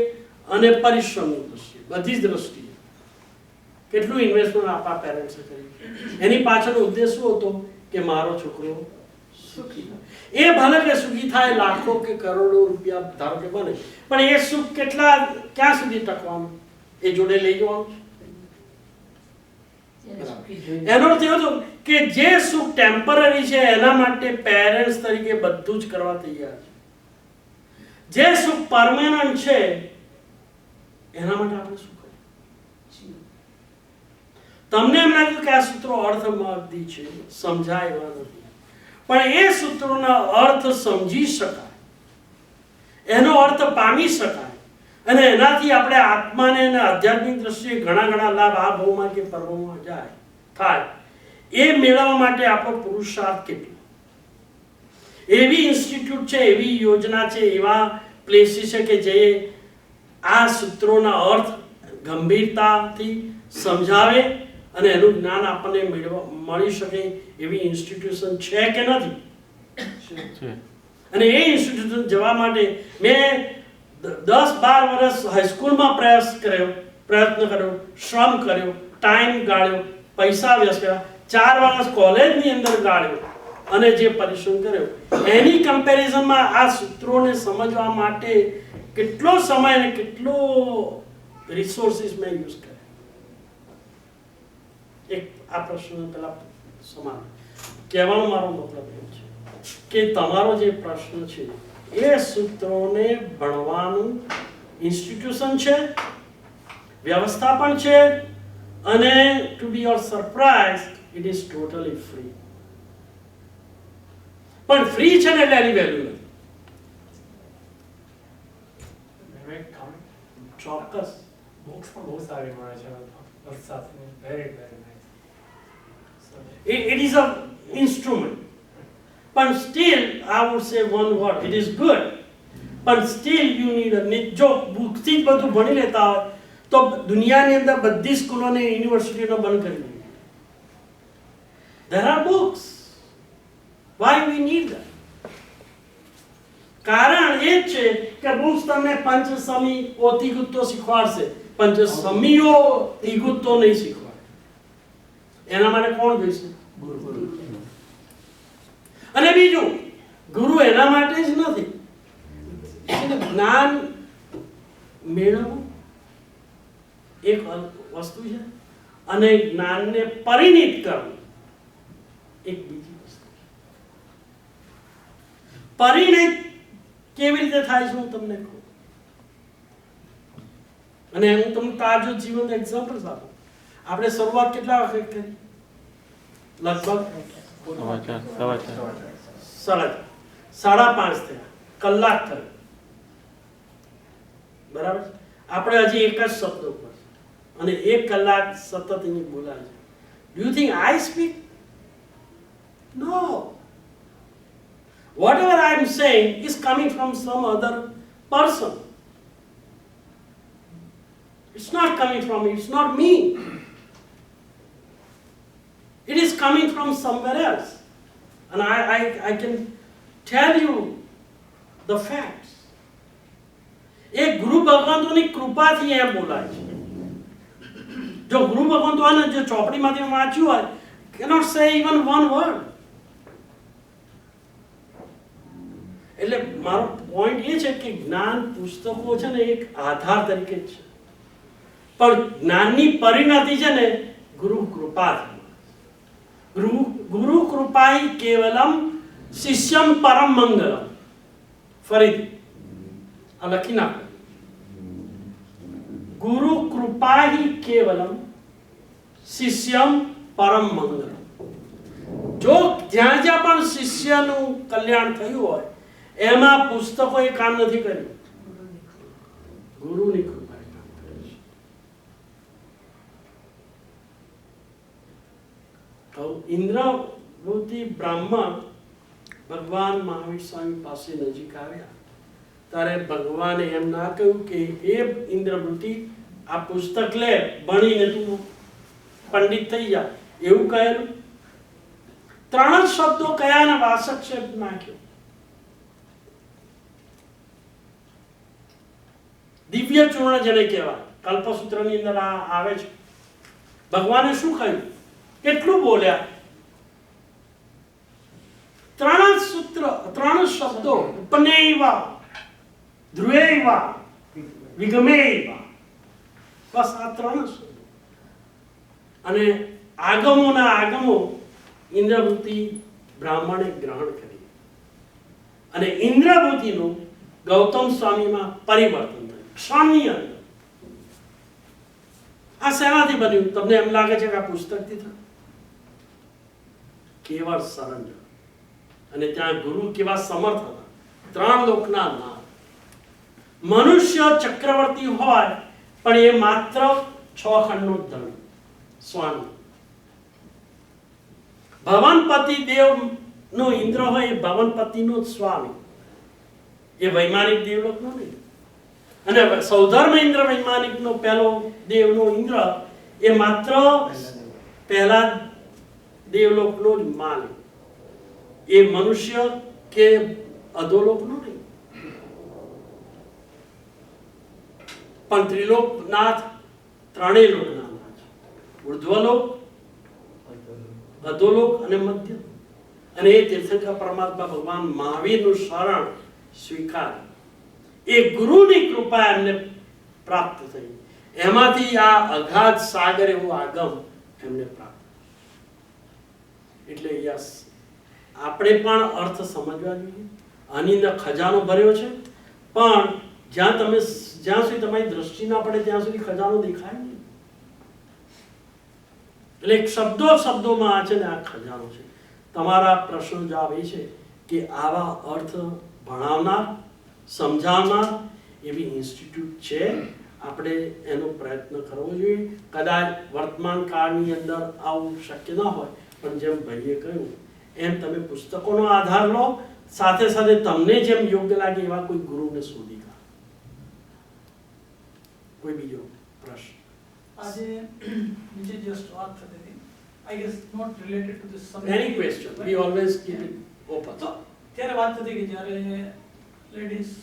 અને પરિશ્રમની દ્રષ્ટિએ, બધી જ દ્રષ્ટિએ કેટલું ઇન્વેસ્ટમેન્ટ આપણા પેરેન્ટ્સે કર્યું? એની પાછળનો ઉદ્દેશ શું હતો? કે મારો છોકરો સુખી થાય. એ ભલે કે સુખી થાય લાખો કે કરોડો રૂપિયા ધારો કે બને, પણ એ સુખ ક્યાં સુધી ટકવાનું? એ જોડે લઈ જવાનું છે. એનો અર્થ એવો હતો કે જે સુખ ટેમ્પરરી છે એના માટે પેરેન્ટ્સ તરીકે બધું જ કરવા તૈયાર છે. જે સુખ પરમેનન્ટ છે એના માટે આપણે શું કરીએ? તમને એમ લાગ્યું કે આ સૂત્રો અર્થમાર્ગી છે, સમજાય એવા નથી, પણ એ સૂત્રોના અર્થ સમજી શકાય, એનો અર્થ પામી શકાય અને એનાથી આપણે આત્માને અને આધ્યાત્મિક દ્રષ્ટિએ ઘણા લાભ આ ભવમાં કે પરભવમાં થાય, એ મેળવવા માટે આપણો પુરુષાર્થ કેટલો? એવી ઇન્સ્ટિટ્યૂટ છે, એવી યોજના છે, એવા પ્લેસીસ છે કે જે આ સૂત્રોના અર્થ ગંભીરતાથી સમજાવે અને એનું જ્ઞાન આપણને મળી શકે એવી ઇન્સ્ટિટ્યુશન છે કે નથી? અને એ ઇન્સ્ટિટ્યુશન જવા માટે મેં 10-12 વર્ષ હાઈસ્કૂલમાં પ્રયત્ન કર્યો, શ્રમ કર્યો, ટાઈમ ગાળ્યો, પૈસા વ્યસ્ત કર્યા, 4 વર્ષ કોલેજની અંદર ગાળ્યો અને જે પરિશ્રમ કર્યો એની કમ્પેરિઝનમાં આ સૂત્રોને સમજવા માટે કેટલો સમય અને કેટલો રિસોર્સિસ મેં યુઝ કર્યા. એક આ પ્રશ્ન પેલા સમાન કહેવાનો મારો મતલબ એવો છે કે તમારો જે પ્રશ્ન છે એ સૂત્રોને ભણવાનું ઇન્સ્ટિટ્યુશન છે, વ્યવસ્થા પણ છે, અને to be your surprise it is totally free. પણ ફ્રી છે ને એટલે એની વેલ્યુ નથી. ચોક્કસ બુક્સ પણ બહુ સારી મળે છે સાથેની. Very very nice. it is an instrument, but still I would say one word, it is good, but still you need a જો બુકથી જ બધું ભણી લેતા હોય તો દુનિયાની અંદર બધી સ્કૂલોને યુનિવર્સિટીનો બંધ કરી દે. There are books. Why we need them? કારણ એ જ છે કે બુક્સ તમને પંચસમી ઓતિગુત્તો શીખવાડશે, પંચસમીઓ તિગુત્તો નહીં શીખવાડે. એના માટે કોણ જોઈશે? ગુરુ. અને બીજું, ગુરુ એના માટે જ નથી, જ્ઞાન મેળવવું એક વસ્તુ છે અને જ્ઞાનને પરિણિત કરવું એક બીજી વસ્તુ છે. પરિણિત કેવી રીતે થાય છે હું તમને કહું, અને હું તમને તાજો જીવન એક્ઝામ્પલ આપું. આપણે શરૂઆત કેટલા વખત કરી? લગભગ 4:30 થયા, કલાક થયો, બરાબર? આપણે હજી એક જ શબ્દ ઉપર અને 1 કલાક સતત અહીં બોલાય છે. Do you think I speak? No. Whatever I am saying is coming from some other person. It's not coming from me, it's not me. It is coming from somewhere else. And I can tell you the facts. એ ગુરુ ભગવંતોની કૃપાથી એમ બોલાય છે. જો ગુરુ ભગવંતો હોય ને, જે ચોપડીમાંથી વાંચ્યું હોય, cannot say even one word. એટલે મારો પોઈન્ટ એ છે કે જ્ઞાન પુસ્તકો છે ને એક આધાર તરીકે જ છે, પણ જ્ઞાનની પરિણતિ છે ને ગુરુ કૃપાથી. ગુરુ કૃપાઈ કેવલમ શિષ્યમ પરમ મંગલમ. ફરીથી આ લખી નાખો. ગુરુ કૃપાઈ કેવલમ શિષ્યમ પરમ મંગલમ. જો જ્યાં જ્યાં પણ શિષ્યનું કલ્યાણ થયું હોય એમાં પુસ્તકોએ કામ નથી કર્યું, ગુરુની કૃપાએ કામ કર્યું છે. તો ઇન્દ્રવૃત્તિ બ્રાહ્મણ ભગવાન મહાવીર સ્વામી પાસે નજીક આવ્યા ત્યારે ભગવાને એમ ના કહ્યું કે એ ઇન્દ્રવૃત્તિ આ પુસ્તક લે, ભણીને તું પંડિત થઈ જા, એવું કહેલું. 3 જ શબ્દો કયા અને વાસક્ષેપ નાખ્યો. દિવ્ય ચૂર્ણ જેને કહેવાય, કલ્પસૂત્રની અંદર આ આવે છે. ભગવાને શું કહ્યું, કેટલું બોલ્યા? 3 સૂત્ર, 3 શબ્દો. ઉપનેયવા, ધ્રુવૈવા, વિગમેયવા. બસ આ 3 શબ્દો. અને આગમોના આગમો ઇન્દ્રવૃત્તિ બ્રાહ્મણે ગ્રહણ કરી અને ઇન્દ્રવૃત્તિનું ગૌતમ સ્વામીમાં પરિવર્તન થયું ક્ષણની અંદર. આ શેનાથી બન્યું? તમને એમ લાગે છે કે આ પુસ્તકથી થયું? કેવળ સરેન્ડર. અને ત્યાં ગુરુ કેવા સમર્થ હતા, 3 લોકના નામ. મનુષ્ય ચક્રવર્તી હોય પણ એ માત્ર 6 ખંડનો ધણી સ્વામી. ભવનપતિ દેવ નો ઇન્દ્ર હોય એ ભવનપતિનો જ સ્વામી, એ વૈમાનિક દેવલોકનો નહીં. અને સૌધર્મ ઇન્દ્ર વૈમાનિકનો પહેલો દેવનો ઇન્દ્ર એ માત્ર પહેલા દેવલોકનો જ માલિક, એ મનુષ્ય કે અધોલોકનો નહીં. પણ ત્રિલોકનાથ 3 લોકના નાથ, ઉર્ધ્વલોક, અધોલોક અને મધ્ય. અને એ તીર્થંકર પરમાત્મા ભગવાન મહાવીરનું શરણ સ્વીકાર, એ ગુરુની કૃપા એમને પ્રાપ્ત થઈ. એમાંથી આ અગાધ સાગર એવો આગમ એમને પ્રાપ્ત. એટલે યસ, આપણે પણ અર્થ સમજવા જોઈએ. આની અંદર ખજાનો ભર્યો છે, પણ જ્યાં સુધી તમારી દ્રષ્ટિ ના પડે ત્યાં સુધી ખજાનો દેખાય નહીં. એટલે શબ્દોમાં છે ને આ ખજાનો છે. તમારા પ્રશ્ન જવાબ એ છે કે આવા અર્થ ભણાવનાર, સમજાવનાર એવી ઇન્સ્ટિટ્યૂટ છે. આપણે એનો પ્રયત્ન કરવો જોઈએ. કદાચ વર્તમાન કાળની અંદર આવું શક્ય ન હોય, પણ જેમ ભાઈએ કહ્યું એમ તમે પુસ્તકોનો આધાર લો, સાથે સાથે તમને જેમ યોગ્ય લાગે એવા કોઈ ગુરુને શોધી કાઢો. કોઈ બીજો પ્રશ્ન? આજે નીચે જસ્ટ વાત થતી હતી, I guess not related to this subject. Any question, we always keep it open. તો ત્યારે વાત થતી કે જ્યારે લેડીઝ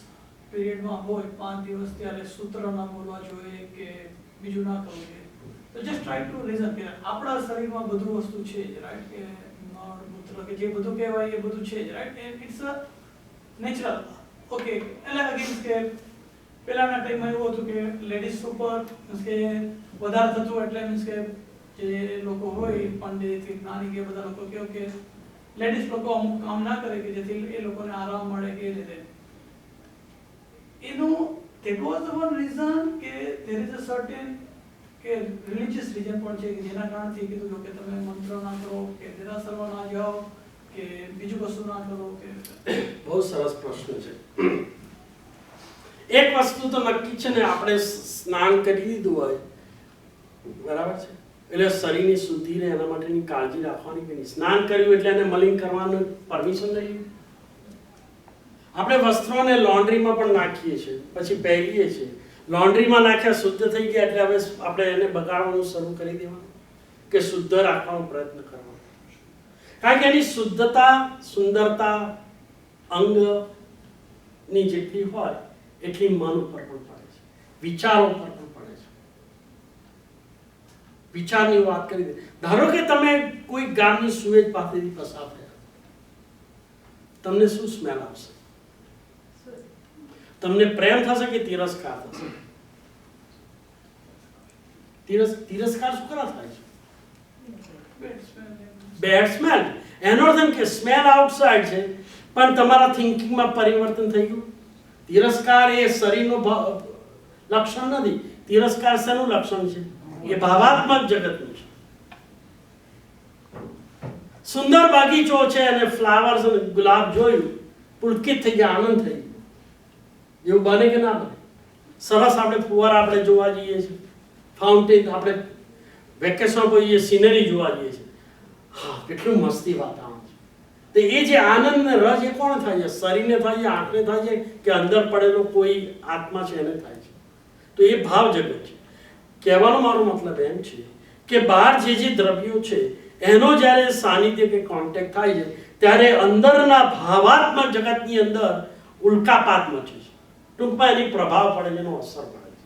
પીરિયડમાં હોય 5 દિવસ ત્યારે સૂત્ર ના બોલવા જોઈએ કે બીજું ના કરવું જોઈએ. તો જસ્ટ ટ્રાય ટુ રીઝન કે આપણા શરીરમાં બધું વસ્તુ છે જ, રાઈટ? કે નળ, મૂત્ર કે જે બધું કહેવાય એ બધું છે જ, right? It's a natural. Okay, એટલે અગેન્સ કે પહેલાના ટાઈમમાં એવું હતું કે લેડીઝ ઉપર મીન્સ કે વધારે થતું, એટલે મીન્સ કે જે લોકો હોય પંડિત કે જ્ઞાની કે બધા લોકો કહે કે લેડીઝ લોકો અમુક કામ ના કરે કે જેથી એ લોકોને આરામ મળે કે રીતે. એનું that was the one reason કે there is a certain કે religious reason પણ છે કે જેના કારણથી કીધું કે તમે મંત્ર ના કરો કે દેરાસરમાં ના જાઓ કે બીજું કશું ના કરો કે. બહુ સરસ પ્રશ્ન છે. એક વસ્તુ તો નક્કી છે ને, આપણે સ્નાન કરી દીધું હોય બરાબર છે, એટલે શરીરની શુદ્ધિ ને એના માટેની કાળજી રાખવાની કે નહીં. સ્નાન કર્યું એટલે એને મલિન કરવાનું પરમિશન લઈ લીધું. આપણે વસ્ત્રોને લોન્ડ્રીમાં પણ નાખીએ છીએ, પછી પહેરીએ છીએ, લોન્ડ્રીમાં નાખ્યા શુદ્ધ થઈ ગયા એટલે હવે આપણે એને બગાડવાનું શરૂ કરી દેવાનું કે શુદ્ધ રાખવાનો પ્રયત્ન કરવાનો. કારણ કે એની શુદ્ધતા, સુંદરતા અંગની જેટલી હોય એટલી મન ઉપર પણ પડે છે, વિચારો પર પણ પડે છે. વિચારની વાત કરી દે. ધારો કે તમે કોઈ ગામની સુએજ પાસેથી પસાર થયા, તમને શું સ્મેલ આવશે? તમને પ્રેમ થશે કે તિરસ્કાર થશે? તિરસ્કાર શું કરા થાય છે? Bad smell. એનો અર્થ એમ કે સ્મેલ આઉટસાઇડ છે પણ તમારા થિંકિંગમાં પરિવર્તન થઈ ગયું. તિરસ્કાર એ શરીરનું લક્ષણ નથી. તિરસ્કાર શેનું લક્ષણ છે? એ ભાવાત્મક જગતનું છે. સુંદર બગીચો છે અને ફ્લાવર્સ અને ગુલાબ જોયું, પુલકિત થઈ ગયા, આનંદ થઈ ગયો. એવું બને કે ના બને? સરસ આપણે ફુવારા આપણે જોવા જઈએ છીએ, ફાઉન્ટેન આપણે વેકેશન કોઈ સિનરી જોવા જઈએ છીએ, હા કેટલું મસ્તી વાતાવરણ છે. તો એ જે આનંદ ને રસ એ કોણ થાય છે? શરીરને થાય છે, આંખને થાય છે કે અંદર પડેલો કોઈ આત્મા છે એને થાય છે? તો એ ભાવ જગત છે. કહેવાનો મારો મતલબ એમ છે કે બહાર જે દ્રવ્યો છે એનો જ્યારે સાનિધ્ય કે કોન્ટેક્ટ થાય છે ત્યારે અંદરના ભાવાત્મક જગતની અંદર ઉલ્કાપાત મચે છે. ટૂંકમાં એની પ્રભાવ પડે છે, એનો અસર પડે છે.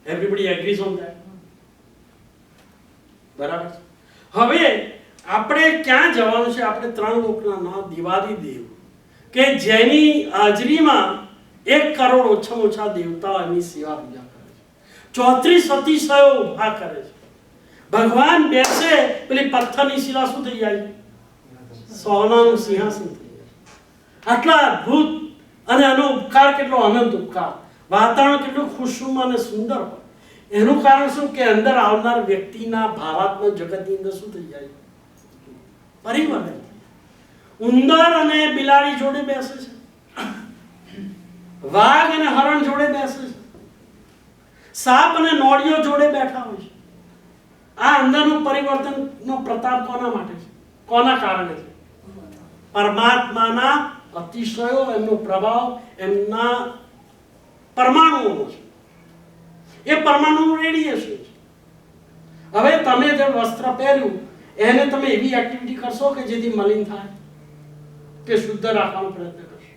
Everybody agrees on that? બરાબર છે. હવે આપણે ક્યાં જવાનું છે? આપણે ત્રણ લોકના નામ દિવાળી દેવ કે જેની હાજરીમાં 1 કરોડ ઓછામાં ઓછા દેવતાઓ એની સેવા પૂજા કરે છે, 34 અતિશયો ઉભા કરે છે. ભગવાન બેસે પેલી પથ્થરની શિલા શું થઈ જાય? સોનાનું સિંહાસન થઈ જાય. આટલા અદ્ભુત અને એનો ઉપકાર કેટલો અનંત ઉપકાર, વાતાવરણ કેટલું ખુશનુમ અને સુંદર હોય. એનું કારણ શું કે અંદર આવનાર વ્યક્તિના ભાવાત્મક જગતની અંદર શું થઈ જાય? પરિવર્તન. ઉંદર અને બિલાડી જોડે બેસે છે, વાઘ અને હરણ જોડે બેસે છે, સાપ અને નોળિયો જોડે બેઠા હોય છે. આ અંદરનું પરિવર્તનનો પ્રતાપ કોના માટે છે? કોના કારણે છે? પરમાત્માના અતિશયો, એમનો પ્રભાવ એમના પરમાણુઓનો છે. એ પરમાણુનું રેડિયેશન છે. હવે તમે જે વસ્ત્ર પહેર્યું એને તમે એવી એક્ટિવિટી કરશો કે જેથી મલિન થાય, કે શુદ્ધ રાખવાનો પ્રયત્ન કરશો?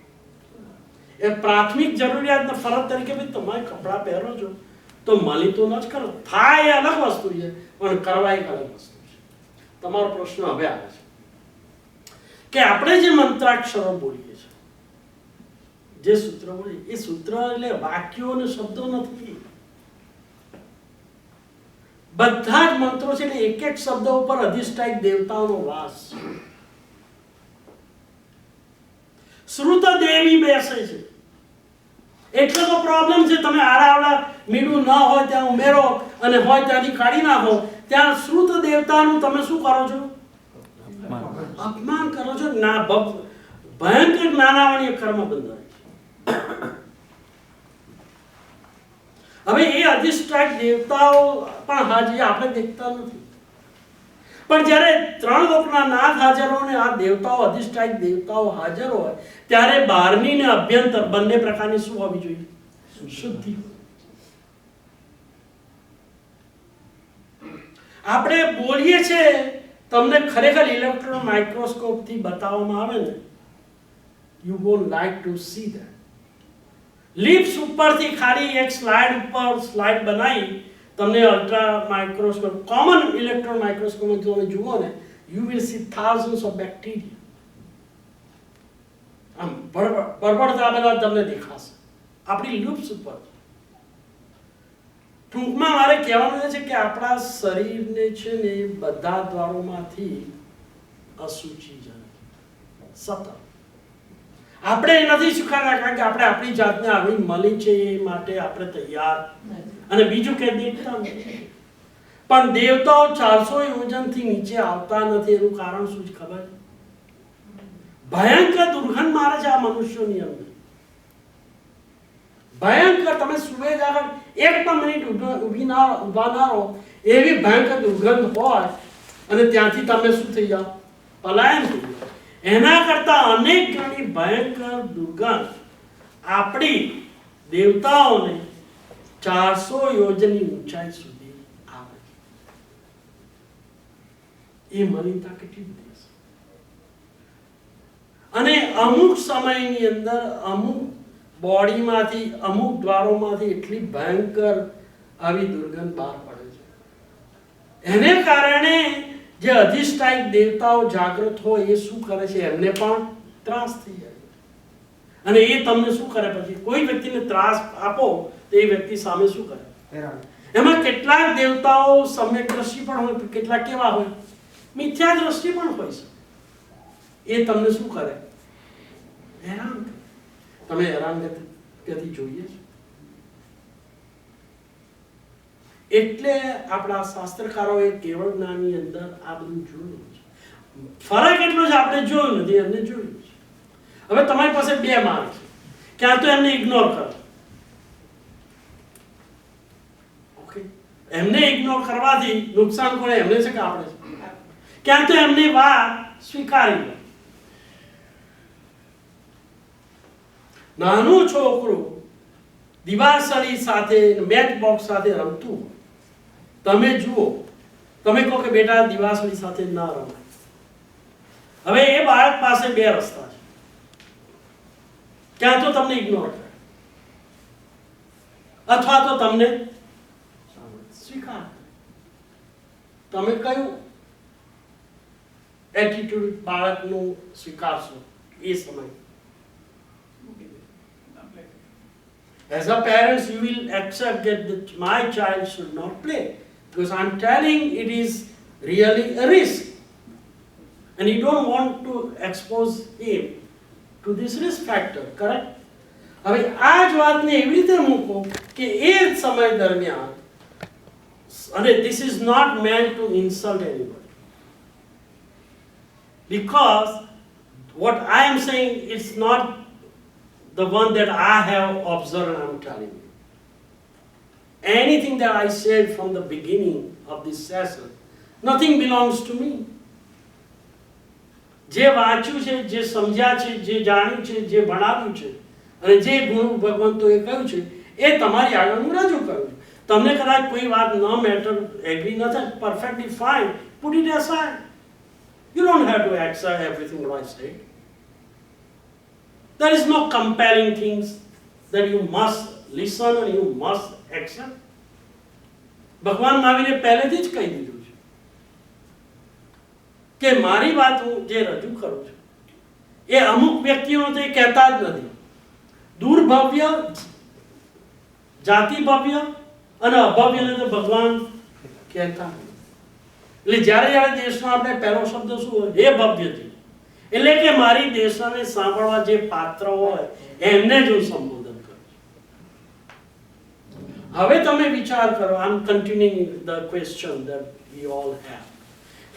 એ પ્રાથમિક જરૂરિયાતના ફરજ તરીકે ભાઈ તમે કપડાં પહેરો છો તો મલિન તો ન જ કરો. થાય એ અલગ વસ્તુ છે પણ કરવા એક અલગ વસ્તુ છે. તમારો પ્રશ્ન હવે આવે છે કે આપણે જે મંત્રાક્ષરો બોલીએ છીએ, જે સૂત્ર બોલીએ, એ સૂત્ર એટલે વાક્યો અને શબ્દો નથી. બધા જ મંત્રો છે એટલે એક એક શબ્દ ઉપર અધિષ્ઠાયિત દેવતાઓનો વાસ છે. શ્રુત દેવી બેસે છે એટલે તો પ્રોબ્લેમ છે. તમે આડાવડા મીઠું ન હોય ત્યાં ઉમેરો અને હોય ત્યાંથી કાઢી નાખો. ત્યાં શ્રુત દેવતાનું તમે શું કરો છો? અપમાન કરો છો. ના ભયંકર નાનાવાળી કર્મ બંધાય છે. હવે એ અધિષ્ઠાયક દેવતાઓ પણ હાજરી આપણે દેખતા નથી. પણ જ્યારે 3 લોકના નાથ હાજર હોય ને આ દેવતાઓ અધિષ્ઠાયક દેવતાઓ હાજર હોય ત્યારે બહારની ને અભ્યંતર બંને પ્રકારની શું હોવી જોઈએ? શુદ્ધિ. આપણે બોલીએ છે, તમને ખરેખર ઇલેક્ટ્રોન માઇક્રોસ્કોપ થી બતાવવામાં આવે ને, you want like to C that. Lips ઉપરથી ખાલી એક સ્લાઇડ ઉપર સ્લાઇડ બનાવી તમને ultra microscope, common electron microscope તમે જુઓ ને, you will see thousands of bacteria. આમ બળબડતા બધા તમને દેખાશે આપણી લિપ્સ ઉપર. ટૂંકમાં મારે કહેવાનું એ છે કે આપણા શરીરને છે ને બધા દ્વારોમાંથી અશુચિ જાય સતત. આપણે એ નથી શીખવાડતા કારણ કે આપણે આપણી જાતને આવી મળી છે એ માટે આપણે તૈયાર. અને બીજું કે દેખતા નથી. પણ દેવતાઓ 400 યોજનથી નીચે આવતા નથી. એનું કારણ શું છે ખબર? ભયંકર દુર્ગંધ મારે છે આ મનુષ્યોની અંદર. ભયંકર. તમે સુવેજ આગળ 1 મિનિટ ઊભા ના રહો એવી ભયંકર દુર્ગંધ હોય અને ત્યાંથી તમે શું થઈ જાઓ? પલાયન થઈ જાઓ. એના કરતા અનેક ગણી ભયંકર દુર્ગંધ આપણી દેવતાઓને 400 યોજનની ઊંચાઈ સુધી આવે છે. એ મલિનતા કેટલી બધી હશે. અને અમુક સમયની અંદર અમુક બોડીમાંથી અમુક દ્વારોમાંથી એટલી ભયંકર આવી દુર્ગંધ બહાર પડે છે. એને કારણે જે અધિષ્ઠાયી દેવતાઓ જાગૃત હોય એ શું કરે છે, એમને પણ ત્રાસ થઈ જાય. અને એ તમને શું કરે, પછી કોઈ વ્યક્તિને ત્રાસ આપો તો એ વ્યક્તિ સામે શું કરે, એમાં કેટલાક દેવતાઓ સમ્યક દ્રષ્ટિ પણ હોય, કેટલાક કેવા હોય, મિથ્યા દ્રષ્ટિ પણ હોય છે. એ તમને શું કરે, હેરાન કરે. તમે હેરાનગતિ જોઈએ છે. એટલે આપણા શાસ્ત્રકારોએ કેવળ જ્ઞાનની અંદર આ બધું જોયું છે. ફરક એટલો જ આપણે જોયું નથી, એમને જોયું છે. હવે તમારી પાસે બે માર્ગ છે. ક્યાં તો એમને ઇગ્નોર કરો, ઓકે, એમને ઇગ્નોર કરવાથી નુકસાન કોને, એમને છે કે આપણે છે. ક્યાં તો એમની વાત સ્વીકારી લો. નાનું છોકરું દિવાસળી સાથે મેચ બોક્સ સાથે રમતું હોય, તમે જુઓ, તમે કહો કે બેટા દિવાસળી સાથે ના રમાય. હવે એ બાળક પાસે બે રસ્તા છે. ક્યાં તો તમને ઇગ્નોર કરે, અથવા તો તમને સ્વીકાર કરે. તમે કયું એટીટ્યુડ બાળકનું સ્વીકારશો એ સમય? As a parents, you will accept that my child should not play because I'm telling it is really a risk, and you don't want to expose him to this risk factor, correct? હવે આ જ વાતને એવી રીતે મૂકો કે એ જ સમય દરમિયાન, અને this is not meant to insult anybody, because what I am saying is not the one that I have observed and I'm telling you. Anything that I said from the beginning of this session, nothing belongs to me. જે વાંચ્યું છે, જે સમજ્યા છે, જે જાણ્યું છે, જે ભણાવ્યું છે, અને જે ગુરુ ભગવંતોએ કહ્યું છે, એ તમારી આગળ હું રજૂ કરું છું. તમને કદાચ કોઈ વાત ન મેટર, એગ્રી ન થાય, perfectly fine, put it aside. You don't have to accept everything that I say. There is no compelling things that you must listen and you must accept. ભગવાન મહાવીરે પહેલેથી જ કહી દીધું છે કે મારી વાત હું જે રજૂ કરું છું એ અમુક વ્યક્તિઓ તો એ કહેતા જ નથી. દુર્ભવ્ય, જાતિ ભવ્ય અને અભવ્યને તો ભગવાન કહેતા નથી. એટલે જ્યારે જ્યારે દેશમાં આપણે પહેલો શબ્દ શું હોય, હે ભવ્યજી, એટલે કે મારી દેશાને સાંભળવા જે પાત્ર હોય એમને જ હું સંબોધન કરું છું. હવે તમે વિચાર કરો, I am continuing the question that we all have.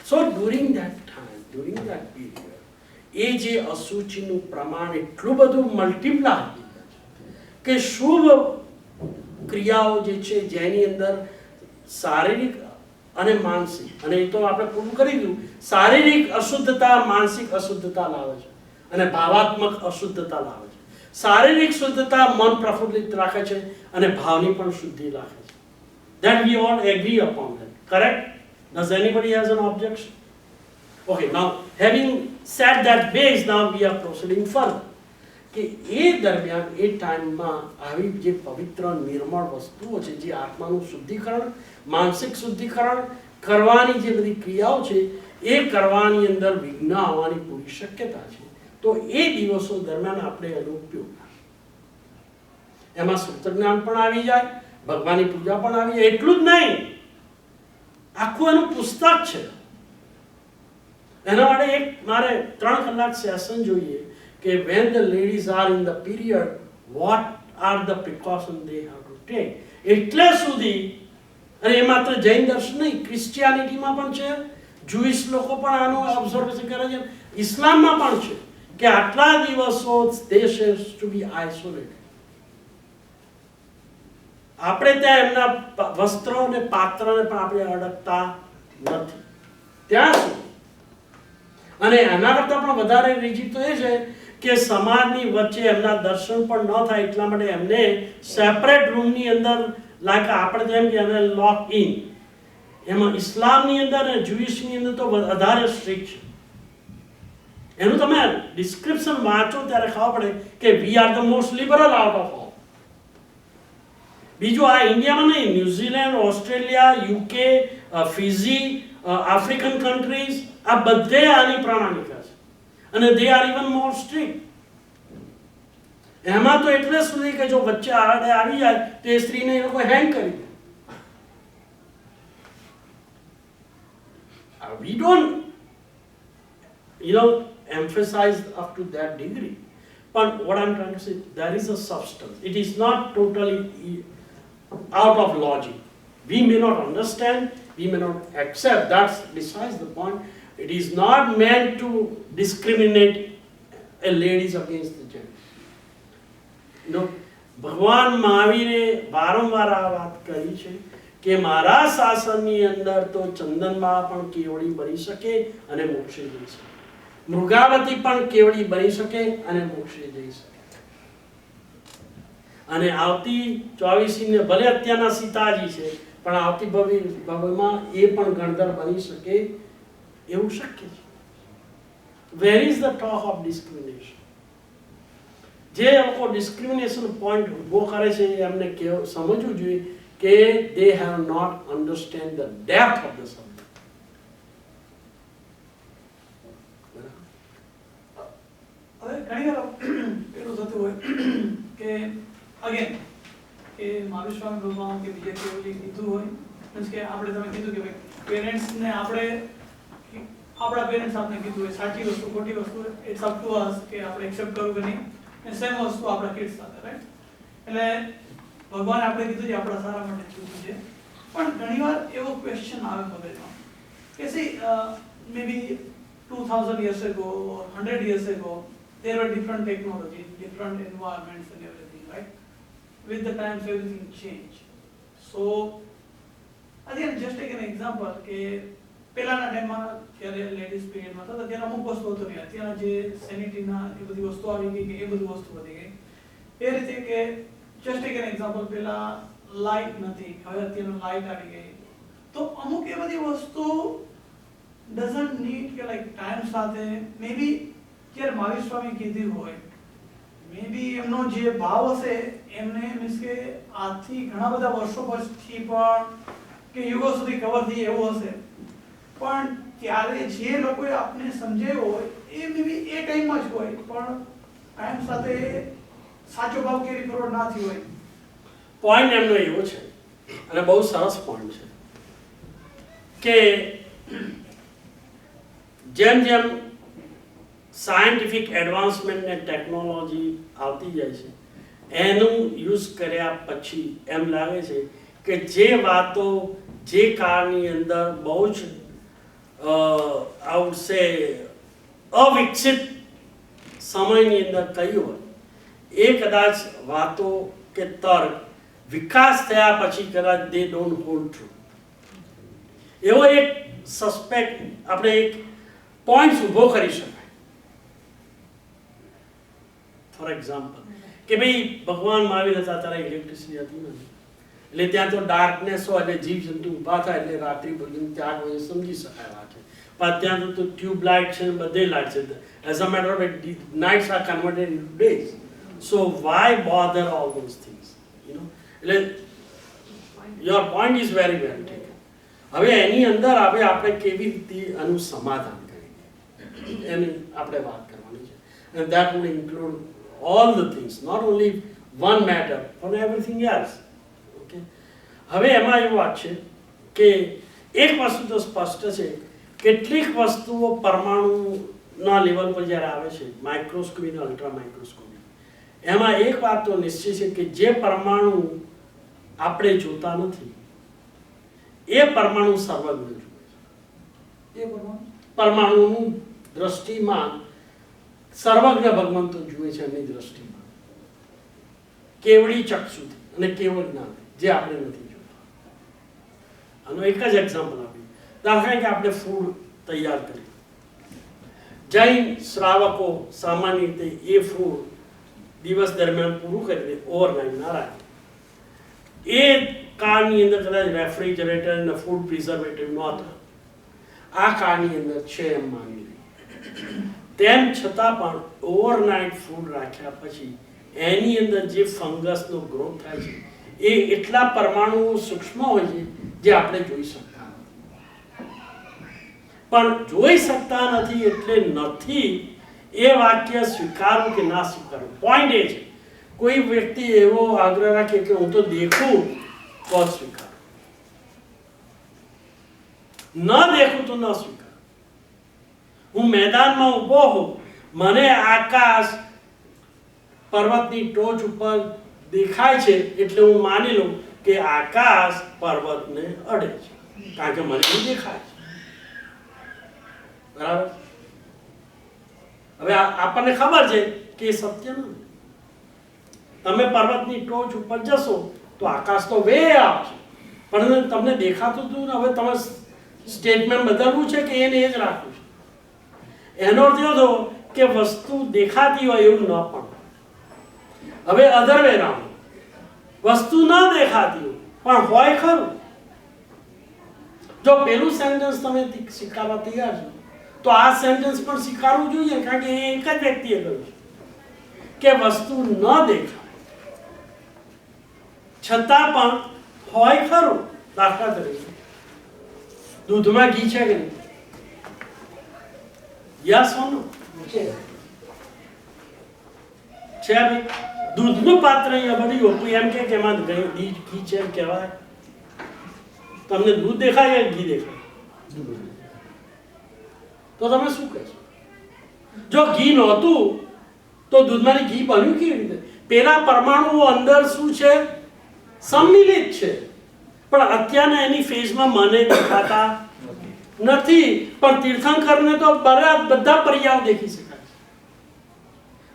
So during that time, during that period, એ જે અસુચિનું પ્રમાણ એટલું બધું મલ્ટીપ્લાય થઈ જાય છે કે શુભ ક્રિયાઓ જે છે જેની અંદર શારીરિક અને માનસિક, અને એ તો આપણે પૂરું કરી દીધું, શારીરિક અશુદ્ધતા માનસિક અશુદ્ધતા લાવે છે અને ભાવાત્મક અશુદ્ધતા લાવે છે. શારીરિક શુદ્ધતા મન પ્રફુલ્લિત રાખે છે અને ભાવની પણ શુદ્ધિ રાખે છે. That we all agree upon that, correct? Does anybody has an objection? Okay, now having said that base, now we are proceeding further. કે એ દરમિયાન એ ટાઈમમાં આવી જે પવિત્ર નિર્મળ વસ્તુઓ છે, જે આત્માનું શુદ્ધિકરણ, માનસિક શુદ્ધિકરણ કરવાની જે બધી ક્રિયાઓ છે એ કરવાની અંદર વિઘ્ન આવવાની પૂરી શક્યતા છે. તો એ દિવસો દરમિયાન આપણે એનો ઉપયોગ, એમાં સૂત્ર જ્ઞાન પણ આવી જાય, ભગવાનની પૂજા પણ આવી જાય. એટલું જ નહીં, આખું એનું પુસ્તક છે. એના માટે એક મારે 3 કલાક સેશન જોઈએ કે when the ladies are in the period, what are the precautions they have to take. એટલે સુધી, અને એ માત્ર જૈન દર્શન નહીં, ક્રિશ્ચિયાનિટીમાં પણ છે, જુઈશ લોકો પણ આનું ઓબ્ઝર્વેશન કરે છે, ઇસ્લામમાં પણ છે કે આટલા દિવસો they have to be isolated. આપણે ત્યાં એમના વસ્ત્રો અને પાત્રને પણ આપણે અડકતા નથી ત્યાં સુધી. અને એના કરતાં પણ વધારે રીઝન તો એ છે કે સમાજની વચ્ચે એમના દર્શન પણ ન થાય, એટલા માટે એમને સેપરેટ રૂમની અંદર લાઈક આપણે જેમ કે એને લોક ઇન, એમાં ઇસ્લામની અંદર અને જ્યુઇશની અંદર તો વધારે સ્ટ્રિક્ટ છે. એનું તમે ડિસ્ક્રિપ્શન વાંચો ત્યારે ખબર પડે કે we are the most liberal out of all. બીજું આ ઇન્ડિયામાં નહીં, New Zealand, Australia, UK, Fiji, African countries, આ બધે આની પ્રણાલિકા છે અને they are even more strict. એમાં તો એટલે સુધી કે જો વચ્ચે આડે આવી જાય તો એ સ્ત્રીને એ લોકો હેંગ કરી દે. We don't, emphasize up to that degree. But what I'm trying to say, there is a substance. It is not totally out of logic. We may not understand, we may not accept. That's besides the point. It is not meant to discriminate a ladies against the gender. ભગવાન મહાવીરે વારંવાર આ વાત કરી છે કે મારા શાસનની અંદર તો ચંદનમાં પણ કેવડી બની શકે અને મોક્ષે જઈ શકે, મૃગાવતી પણ કેવડી બની શકે અને મોક્ષે જઈ શકે. અને આવતી 24 ભલે અત્યારના સીતાજી છે પણ આવતી ભવિમાં એ પણ ગણધર બની શકે એવું શક્ય છે. Where is the talk of discrimination? જે લોકો ડિસ્ક્રિમિનેશન પોઈન્ટ ઉભો કરે છે એમને સમજવું જોઈએ કે they have not understand the depth of the subject. હવે ઘણી વાર પેલું થતું હોય કે અગેન કે મહાવીર સ્વામી ભગવાન કે બીજે કેવું કીધું હોય, મીન્સ કે આપણે તમે કીધું કે પેરેન્ટ્સને આપણા પેરેન્ટ્સ આપણે કીધું હોય સાચી વસ્તુ ખોટી વસ્તુ ઇટ્સ અપ ટુ અસ કે આપણે એક્સેપ્ટ કરવું કે નહીં. અને સેમ વસ્તુ આપણા કિડ્સ સાથે, રાઈટ? એટલે ભગવાન આપણે કીધું છે આપણા સારા માટે કીધું છે, પણ ઘણીવાર એવો ક્વેશ્ચન આવે મગજમાં કે C maybe 2000 years ago or 100 years ago there were different technologies, different environments and everything, right? With the times everything changed. So again just take an example કે પહેલાના ટાઈમમાં જ્યારે લેડીઝ પીરિયડમાં હતા ત્યારે અમુક વસ્તુ હતો નહીં, અત્યારના જે સેનિટરીના એ બધી વસ્તુ આવી ગઈ કે એ બધી વસ્તુ વધી ગઈ. એ રીતે કે જસ્ટ ટેક એન એક્ઝામ્પલ, પહેલા લાઇટ નથી, હવે અત્યારનો લાઇટ આવી ગઈ. તો અમુક એ બધી વસ્તુ ડઝન્ટ નીડ કે લાઈક ટાઈમ સાથે મે બી જ્યારે મહાવીર સ્વામી કીધું હોય, મે બી એમનો જે ભાવ હશે એમને મીન્સ કે આજથી ઘણા બધા વર્ષો પછી પણ કે યુગો સુધી કવર થઈ એવું હશે, પણ ત્યારે જે લોકોએ આપને સમજાવ્યો હોય એ મે બી એ ટાઈમમાં જ હોય, પણ ટાઈમ સાથે સાચો ભાવ કેરી ફોરવર્ડ ના થયો હોય. પોઈન્ટ એમનો એવો છે અને બહુ સરસ પોઈન્ટ છે કે જેમ જેમ સાયન્ટિફિક એડવાન્સમેન્ટ ને ટેકનોલોજી આવતી જાય છે એનું યુઝ કર્યા પછી એમ લાગે છે કે જે વાતો જે કાળની અંદર બહુ જ આઉટ સે અવિકસિત સમયની અંદર કહ્યું હોય એ કદાચ વાતો કે તર્ક વિકાસ થયા પછી કદાચ દે ડોન્ટ હોલ્ડ ટ્રુ. એવો એક સસ્પેક્ટ આપણે એક પોઈન્ટ ઊભો કરી શકાય. ફોર એક્ઝામ્પલ કે ભાઈ ભગવાન મહાવીર હતા ત્યારે ઇલેક્ટ્રિસિટી હતી નથી, એટલે ત્યાં તો ડાર્કનેસ હોય એટલે જીવજંતુ ઊભા થાય એટલે રાત્રિ બધી ત્યાગ હોય સમજી શકાય વાત છે. પણ ત્યાં તો ટ્યુબ લાઇટ છે બધે લાઇટ છે. As a matter of nights are converted into days. So why bother all those things? Your point is very well taken. હવે એની અંદર આપણે કેવી રીતે આનું સમાધાન કરીએ એની આપણે વાત કરવાની છે. And that would include all the things, not only one matter, but everything else. Okay? હવે એમાં એવું વાત છે કે એક વસ્તુ તો સ્પષ્ટ છે, કેટલીક વસ્તુઓ પરમાણુના લેવલ પર જ્યારે આવે છે, માઇક્રોસ્કોપી અને અલ્ટ્રા માઇક્રોસ્કોપી, એમાં એક વાત તો નિશ્ચિત છે કે જે પરમાણુ આપણે જોતા નથી એ પરમાણુ સર્વજ્ઞ જુએ છે. એ પરમાણુનું દ્રષ્ટિમાં સર્વજ્ઞ ભગવંતો જુએ છે એમની દ્રષ્ટિમાં કેવડી ચક્ષુથી અને કેવળ જ્ઞાન જે આપણે નથી જોતા. આનો એક જ એક્ઝામ્પલ આપીએ. દાખલા કે આપણે ફૂડ તૈયાર કરીએ, જૈન શ્રાવકો સામાન્ય રીતે એ ફૂડ દિવસ દરમિયાન પૂરું કરીને ઓવરનાઇટ ના રાખે. એ કારની અંદર કદાચ રેફ્રિજરેટર અને ફૂડ પ્રિઝર્વેટિવ નહોતા, આ કારની અંદર છે એમ માની લઈએ, તેમ છતાં પણ ઓવરનાઇટ ફૂડ રાખ્યા પછી એની અંદર જે ફંગસનો ગ્રોથ થાય છે એ એટલા પરમાણુઓ સૂક્ષ્મ હોય છે જે આપણે જોઈ શકતા નથી. પણ જોઈ શકતા નથી એટલે નથી એ વાક્ય સ્વીકારવું કે ના સ્વીકારવું. પોઈન્ટ એ છે, કોઈ વ્યક્તિ એવો આગ્રહ રાખે કે હું તો દેખું તો સ્વીકાર, ન દેખું તો ન સ્વીકાર. હું મેદાનમાં ઊભો હોઉં, મને આકાશ પર્વતની ટોચ ઉપર દેખાય છે એટલે હું માની લઉં કે આકાશ પર્વતને અડે છે, કારણ કે મને એ દેખાય છે. બરાબર? હવે આપણને ખબર છે કે એ સત્ય નથી. તમે પર્વતની ટોચ ઉપર જશો તો આકાશ તો વે આવશે, પણ તમને દેખાતું હતું ને. હવે તમે સ્ટેટમેન્ટ બદલવું છે કે એને એ જ રાખવું છે? એનો અર્થ એવો થયો કે વસ્તુ દેખાતી હોય એવું ન પણ. હવે અધર વે રાઉન્ડ, વસ્તુ ન દેખાતી હોય પણ હોય ખરું. જો પેલું સેન્ટેન્સ તમે સ્વીકારવા તૈયાર છો તો આ સેન્ટેન્સ પણ સ્વીકારવું જોઈએ, કારણ કે એક જ વ્યક્તિએ કહ્યું છે કે વસ્તુ ન દેખાય છતાં પણ હોય ખરું. દાખલા તરીકે દૂધમાં ઘી છે કે નહીં? યસ ઓર નો? છે ભાઈ. દૂધનું પાત્ર અહીંયા બન્યું, કોઈ એમ કે એમાં ઘી છે એમ કહેવાય? તમને દૂધ દેખાય કે ઘી દેખાય? તો તમે શું કહેશો? જો ઘી નહોતું તો દૂધમાંથી ઘી બન્યું કેવી રીતે? પેલા પરમાણુઓ અંદર શું છે? સમ્મિલિત છે, પણ અત્યારના એની ફેઝમાં મને દેખાતા નથી. પણ તીર્થંકરને તો બધા પર્યાયો દેખી શકાય છે,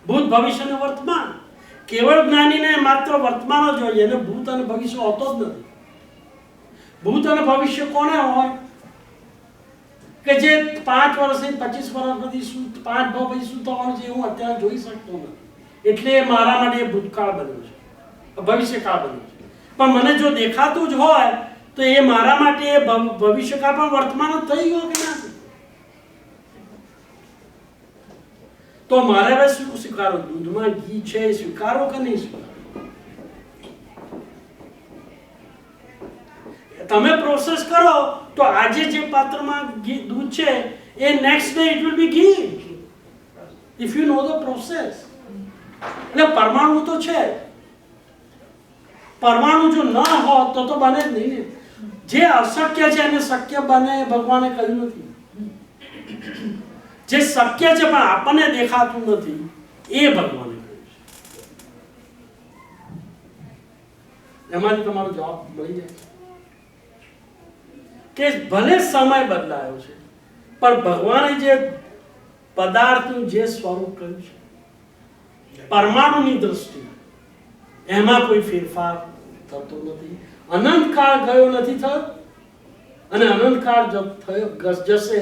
ભૂત ભવિષ્ય અને વર્તમાન. કેવળ જ્ઞાનીને માત્ર વર્તમાન જ હોય, એને ભૂત અને ભવિષ્ય હોતો જ નથી. ભૂત અને ભવિષ્ય કોને હોય? કે જે 5 વર્ષથી 25 વર્ષ પછી શું, 5 ભાવ પછી શું થવાનું છે હું અત્યારે જોઈ શકતો નથી, એટલે મારા માટે એ ભૂતકાળ બન્યું છે, ભવિષ્યકાળ બન્યું છે. પણ મને જો દેખાતું જ હોય તો એ મારા માટે એ ભવિષ્યકાળ પણ વર્તમાન જ થઈ ગયો કે ના? તો મારે હવે શું સ્વીકારો? દૂધમાં ઘી છે એ સ્વીકારો કે નહીં સ્વીકારો? તમે પ્રોસેસ કરો તો આજે જે પાત્રમાં દૂધ છે એ next day it will be ghee, if you know the process. એટલે પરમાણુ તો છે, પરમાણુ જો ન હોત તો બને જ નહીં ને. જે અશક્ય છે એને શક્ય બને ભગવાને કહ્યું નથી. જે શક્ય છે પણ આપણને દેખાતું નથી એ ભગવાને કહ્યું છે. એમાંથી તમારો જવાબ મળી જાય કે ભલે સમય બદલાયો છે પણ ભગવાને જે પદાર્થનું જે સ્વરૂપ કહ્યું છે પરમાણુની દ્રષ્ટિએ, એમાં કોઈ ફેરફાર થતો નથી. અનંતકાળ ગયો નથી થયો અને અનંતકાળ થયો જશે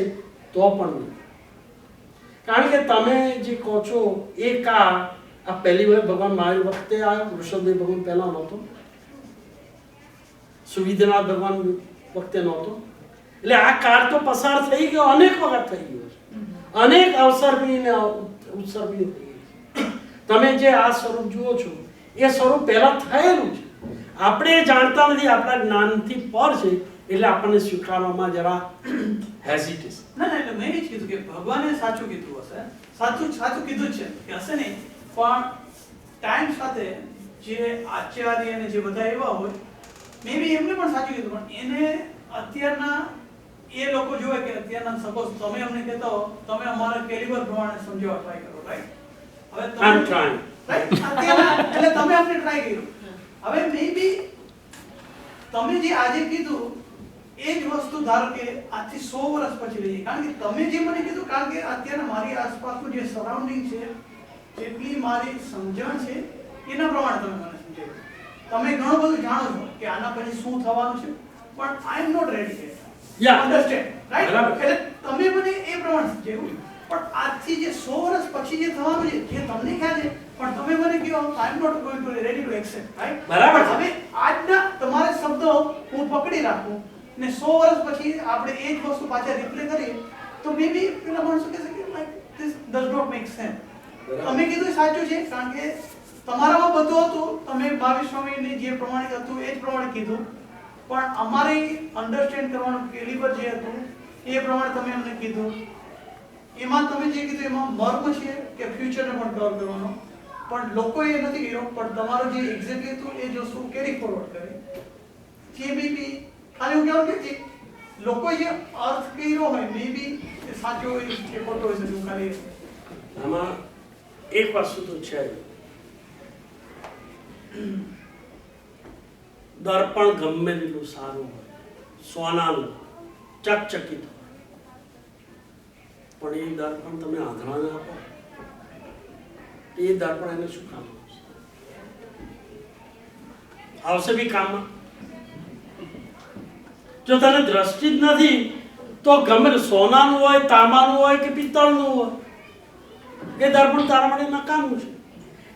તો પણ નહીં. કારણ કે તમે જે કહો છો એ કાળ આ પહેલી વાર ભગવાન મારી વખતે આવ્યો, ઋષભદેવ ભગવાન પહેલા નહોતો, સુવિધનાથ ભગવાન વખતે નહોતો. એટલે આ કાળ તો પસાર થઈ ગયો, અનેક વખત થઈ ગયો છે, અનેક અવસર બી ને ઉત્સર બી થઈ ગઈ છે. તમે જે આ સ્વરૂપ જુઓ છો એ સ્વરૂપ પહેલા થયેલું છે, આપણે જાણતા નથી, આપણા જ્ઞાનથી પર છે, એટલે આપણને સ્વીકારવામાં જરા હેઝિટેશન. ના એટલે મેં એ જ કીધું કે ભગવાને સાચું કીધું હશે, સાચું કીધું જ છે કે હશે નહીં, પણ ટાઈમ સાથે જે આચાર્ય અને જે બધા એવા હોય મે બી એમને પણ સાચું કીધું, પણ એને અત્યારના એ લોકો જોવે કે અત્યારના સપોઝ તમે અમને કહેતા હો તમે અમારા કેલિબર પ્રમાણે સમજવા ટ્રાય કરો, રાઈટ? હવે તમે રાઈટ અત્યારના એટલે તમે અમને ટ્રાય કર્યું. હવે મે બી તમે જે આજે કીધું એ જ વસ્તુ ધારો કે આજથી 100 વર્ષ પછી લઈએ, કારણ કે તમે જે મને કીધું, કારણ કે અત્યારે મારી આસપાસનું જે સરાઉન્ડિંગ છે, જેટલી મારી સમજણ છે એના પ્રમાણે તમે મને સમજાવ્યું. તમે ઘણું બધું જાણો છો કે આના પછી શું થવાનું છે, પણ I am not ready to understand, right? એટલે તમે મને એ પ્રમાણે સમજાવ્યું. પણ આજથી જે 100 વર્ષ પછી જે થવાનું છે જે તમને ખ્યાલ છે, પણ તમે મને કહો I am not going to ready to accept, right? બરાબર છે. હવે આજના તમારા શબ્દો હું પકડી રાખું ને 100 વર્ષ પછી આપણે એ જ વસ્તુ પાછા રિપ્લે કરીએ તો મે બી પેલા માણસો કહેશે કે like this does not make sense. તમે કીધું એ સાચું છે, કારણ કે તમારામાં બધું હતું, તમે 22 સ્વામીની જે પ્રમાણે હતું એ જ પ્રમાણે કીધું, પણ અમારી અન્ડરસ્ટેન્ડ કરવાનું કેલિબર જે હતું એ પ્રમાણે તમે અમને કીધું. એમાં તમે જે કીધું એમાં મર્મ છે કે ફ્યુચરને પણ કવર કરવાનો, પણ લોકોએ એ નથી કર્યો, પણ તમારું જે એક્ઝેક્ટલી હતું એ જ વસ્તુ કેરી ફોરવર્ડ કરી. જે મે બી ખાલી હું કહેવાનું કે લોકોએ જે અર્થ કર્યો હોય મે બી એ સાચો હોય કે ખોટો હોય છે, હું ખાલી આમાં એક વસ્તુ તો છે, દર્પણ ગમે તેટલું સારું હોય, સોનાનું ચકચકિત હોય, પણ એ દર્પણ તમે આંધળાને આપો, એ દર્પણ એને શું કામ આવશે? બી કામમાં. જો તને દ્રષ્ટિ જ નથી તો ગમે સોનાનું હોય, તાંબાનું હોય કે પિત્તળનું હોય, એ દર્પણ તારા માટે નકામું છે.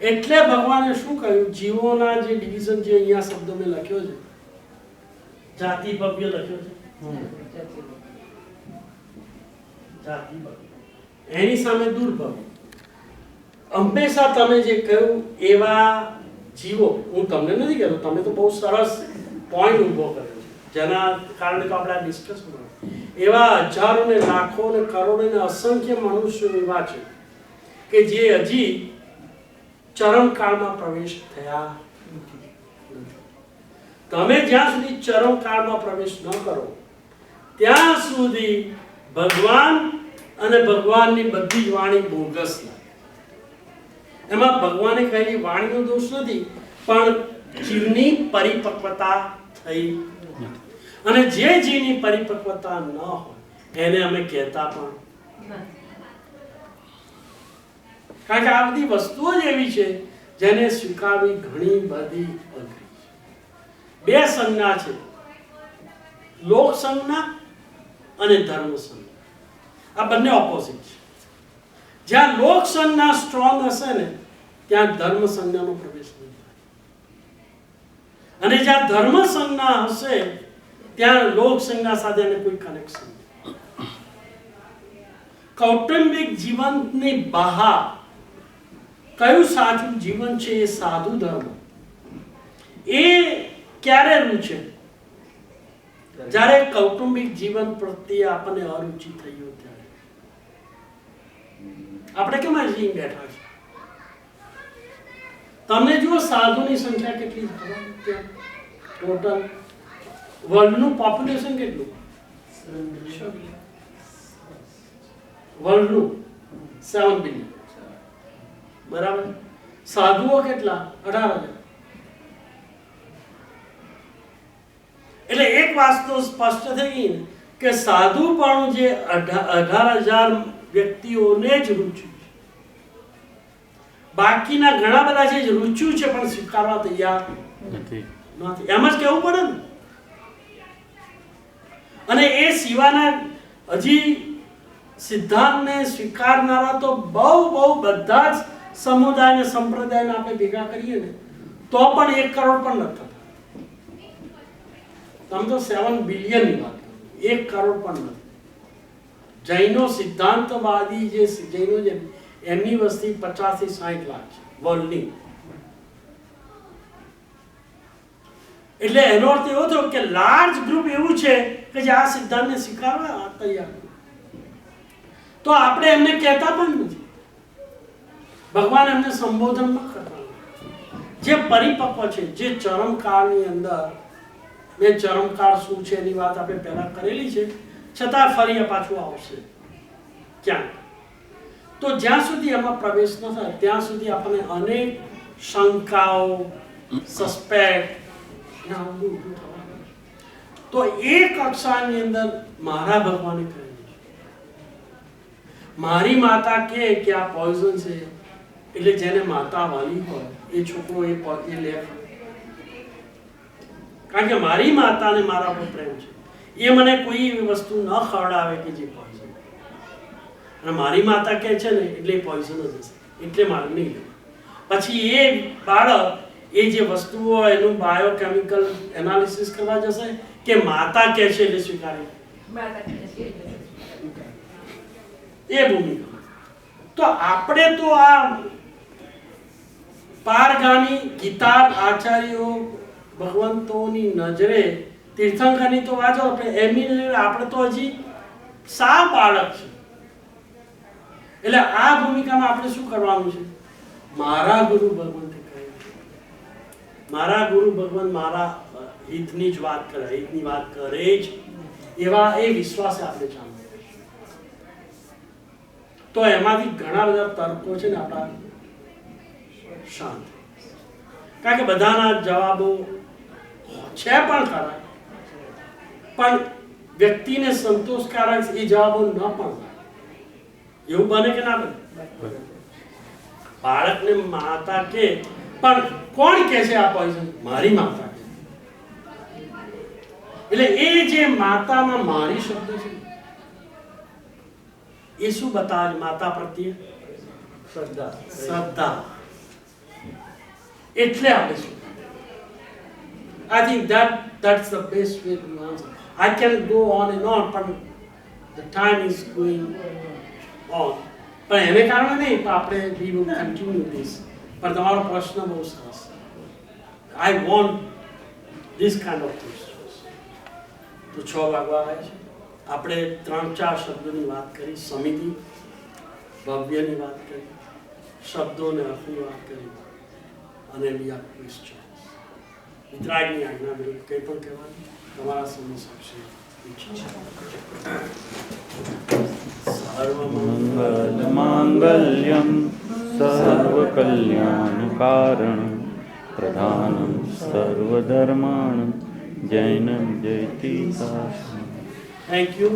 એટલે ભગવાને શું કહ્યું? જીવોના જે ડિવિઝન જે અહીંયા શબ્દ મેં લખ્યો છે, જાતિ ભવ્ય લખ્યો છે, જાતિ ભવ્ય, એની સામે દુર્ભવ્ય. હંમેશા તમે જે કહ્યું એવા જીવો, હું તમને નથી કહેતો, તમે તો બહુ સરસ પોઈન્ટ ઊભો કર્યો છે, જેના કારણે તો આપણે આ ડિસ્કસ કર્યું. એવા હજારો ને લાખો ને કરોડો ને અસંખ્ય મનુષ્યો એવા છે કે જે હજી ચરમકાળમાં પ્રવેશ થયા નથી. તમે જ્યાં સુધી ચરમકાળમાં પ્રવેશ ન કરો ત્યાં સુધી ભગવાન અને ભગવાનની બધી જ વાણી બોગસ લાગે. એમાં ભગવાને કહેલી વાણીનો દોષ નથી, પણ જીવની પરિપક્વતા થઈ નથી. અને જે જીવની પરિપક્વતા ન હોય એને અમે કહેતા પણ, કારણ કે આ બધી વસ્તુઓ જ એવી છે જેને સ્વીકારવી ઘણી બધી અઘરી છે. બે સંજ્ઞા છે, લોક સંજ્ઞા અને ધર્મ સંજ્ઞા. આ બંને ઓપોઝિટ છે. જ્યાં લોક સંજ્ઞા સ્ટ્રોંગ હશે ને ત્યાં ધર્મ સંજ્ઞાનો પ્રવેશ નહીં થાય, અને જ્યાં ધર્મ સંજ્ઞા હશે ત્યાં લોક સંજ્ઞા સાથે એને કોઈ કનેક્શન નહીં. કૌટુંબિક જીવનની બહાર કયું સાચું જીવન છે? એ સાધુ ધર્મ. એ ક્યારે રૂચે? જ્યારે કૌટુંબિક જીવન પ્રત્યે આપણને અરુચિ થઈ હોય ત્યારે. આપણે કેમ અહીં બેઠા છે? તમને જુઓ સાધુની સંખ્યા કેટલી છે ટોટલ વર્લ્ડનું પોપ્યુલેશન કેટલું? વર્લ્ડનું 7 બિલિયન. બરાબર. સાધુઓ કેટલા? 18,000. એટલે એક વાત તો સ્પષ્ટ થઈ ગઈ ને કે સાધુ પણ જે 18,000 વ્યક્તિઓને જ રૂચ્યું છે. બાકીના ઘણા બધા છે જ રૂચ્યું છે પણ સ્વીકારવા તૈયાર નથી. એમ જ કહેવું પડે ને. અને એ સિવાયના હજી સિદ્ધાંતને સ્વીકારનારા તો બહુ બધા જ સમુદાય અને સંપ્રદાયને આપણે ભેગા કરીએ ને તો પણ 1 કરોડ પણ નથી થતા. તમે તો 7 બિલિયનની વાત કરો, 1 કરોડ પણ નથી. જૈનો સિદ્ધાંતવાદી જે જૈનો છે એમની વસ્તી 50 થી 60 લાખ છે વર્લ્ડની. એટલે એનો અર્થ એવો થયો કે લાર્જ ગ્રુપ એવું છે કે જે આ સિદ્ધાંતને સ્વીકારવા તૈયાર. તો આપણે એમને કહેતા પણ નથી. ભગવાન એમને સંબોધન ન કરતા. જે પરિપક્વ છે, જે ચરમકાળની અંદર, મેં ચરમકાળ શું છે એની વાત આપણે પહેલા કરેલી છે, છતાં ફરી પાછું આવશે ક્યાં. તો જ્યાં સુધી એમાં પ્રવેશ ન થાય ત્યાં સુધી આપણને અનેક શંકાઓ, સસ્પેક્ટ, તો એ કક્ષાની અંદર મારા ભગવાને કહ્યું છે, મારી માતા કે આ પોઈઝન છે, એટલે જેને માતા વાલી હોય એ છોકરો એ લે. કારણ કે મારી માતાને મારા પર પ્રેમ છે, એ મને કોઈ એવી વસ્તુ ન ખવડાવે કે જે પોઈઝન. અને મારી માતા કહે છે ને એટલે પોઈઝન જ હશે, એટલે મારે નહીં લેવું. પછી એ બાળક એ જે વસ્તુઓ એનું બાયોકેમિકલ એનાલિસિસ કરવા જશે કે માતા કહે છે એટલે સ્વીકારે એ ભૂમિકા. તો આપણે તો આ પારગામી ગીતા આચાર્યો ભગવંતોની નજરે તીર્થંકરની તો વાંચો, એમની નજરે આપણે તો હજી સા બાળક છે. એટલે આ ભૂમિકામાં આપણે શું કરવાનું છે? મારા ગુરુ ભગવંતે કહ્યું, મારા ગુરુ ભગવાન મારા હિતની જ વાત કરે, હિતની વાત કરે જ, એવા એ વિશ્વાસે આપણે ચાલવું. તો એમાંથી ઘણા બધા તર્કો છે ને આપણા શાંત, કારણ કે બધાના જવાબો છે પણ ખરા, પણ વ્યક્તિને સંતોષકારક એ જવાબો ન પણ થાય. એવું બને કે ના બને? બાળકને માતા કે, પણ કોણ કે છે આ પોઈઝન? મારી માતા કે. એટલે એ જે માતામાં મારી શબ્દ છે એ શું બતાવે? માતા પ્રત્યે શ્રદ્ધા. એટલે આપણે શું, I think that's the best way to answer. I can go on and on, but the time is going on. પણ એને કારણે નહીં, પણ આપણે we will continue this. પણ તમારો પ્રશ્ન બહુ સરસ. I want this kind of things. તો 6 વાગવા આવ્યા છે. આપણે 3-4 શબ્દોની વાત કરી, સમિતિ, ભવ્યની વાત કરી, શબ્દોને અર્થની વાત કરી, અને બીજા ક્વેશ્ચન. વિતરાગની આજ્ઞા વિરુદ્ધ કંઈ પણ કહેવાનું તમારા સમય સાક્ષી મંગલ માંગલ્યમ સર્વકલ્યાણકારણમ પ્રધાનમ સર્વધર્માણમ જૈનમ જયતિ. Thank you.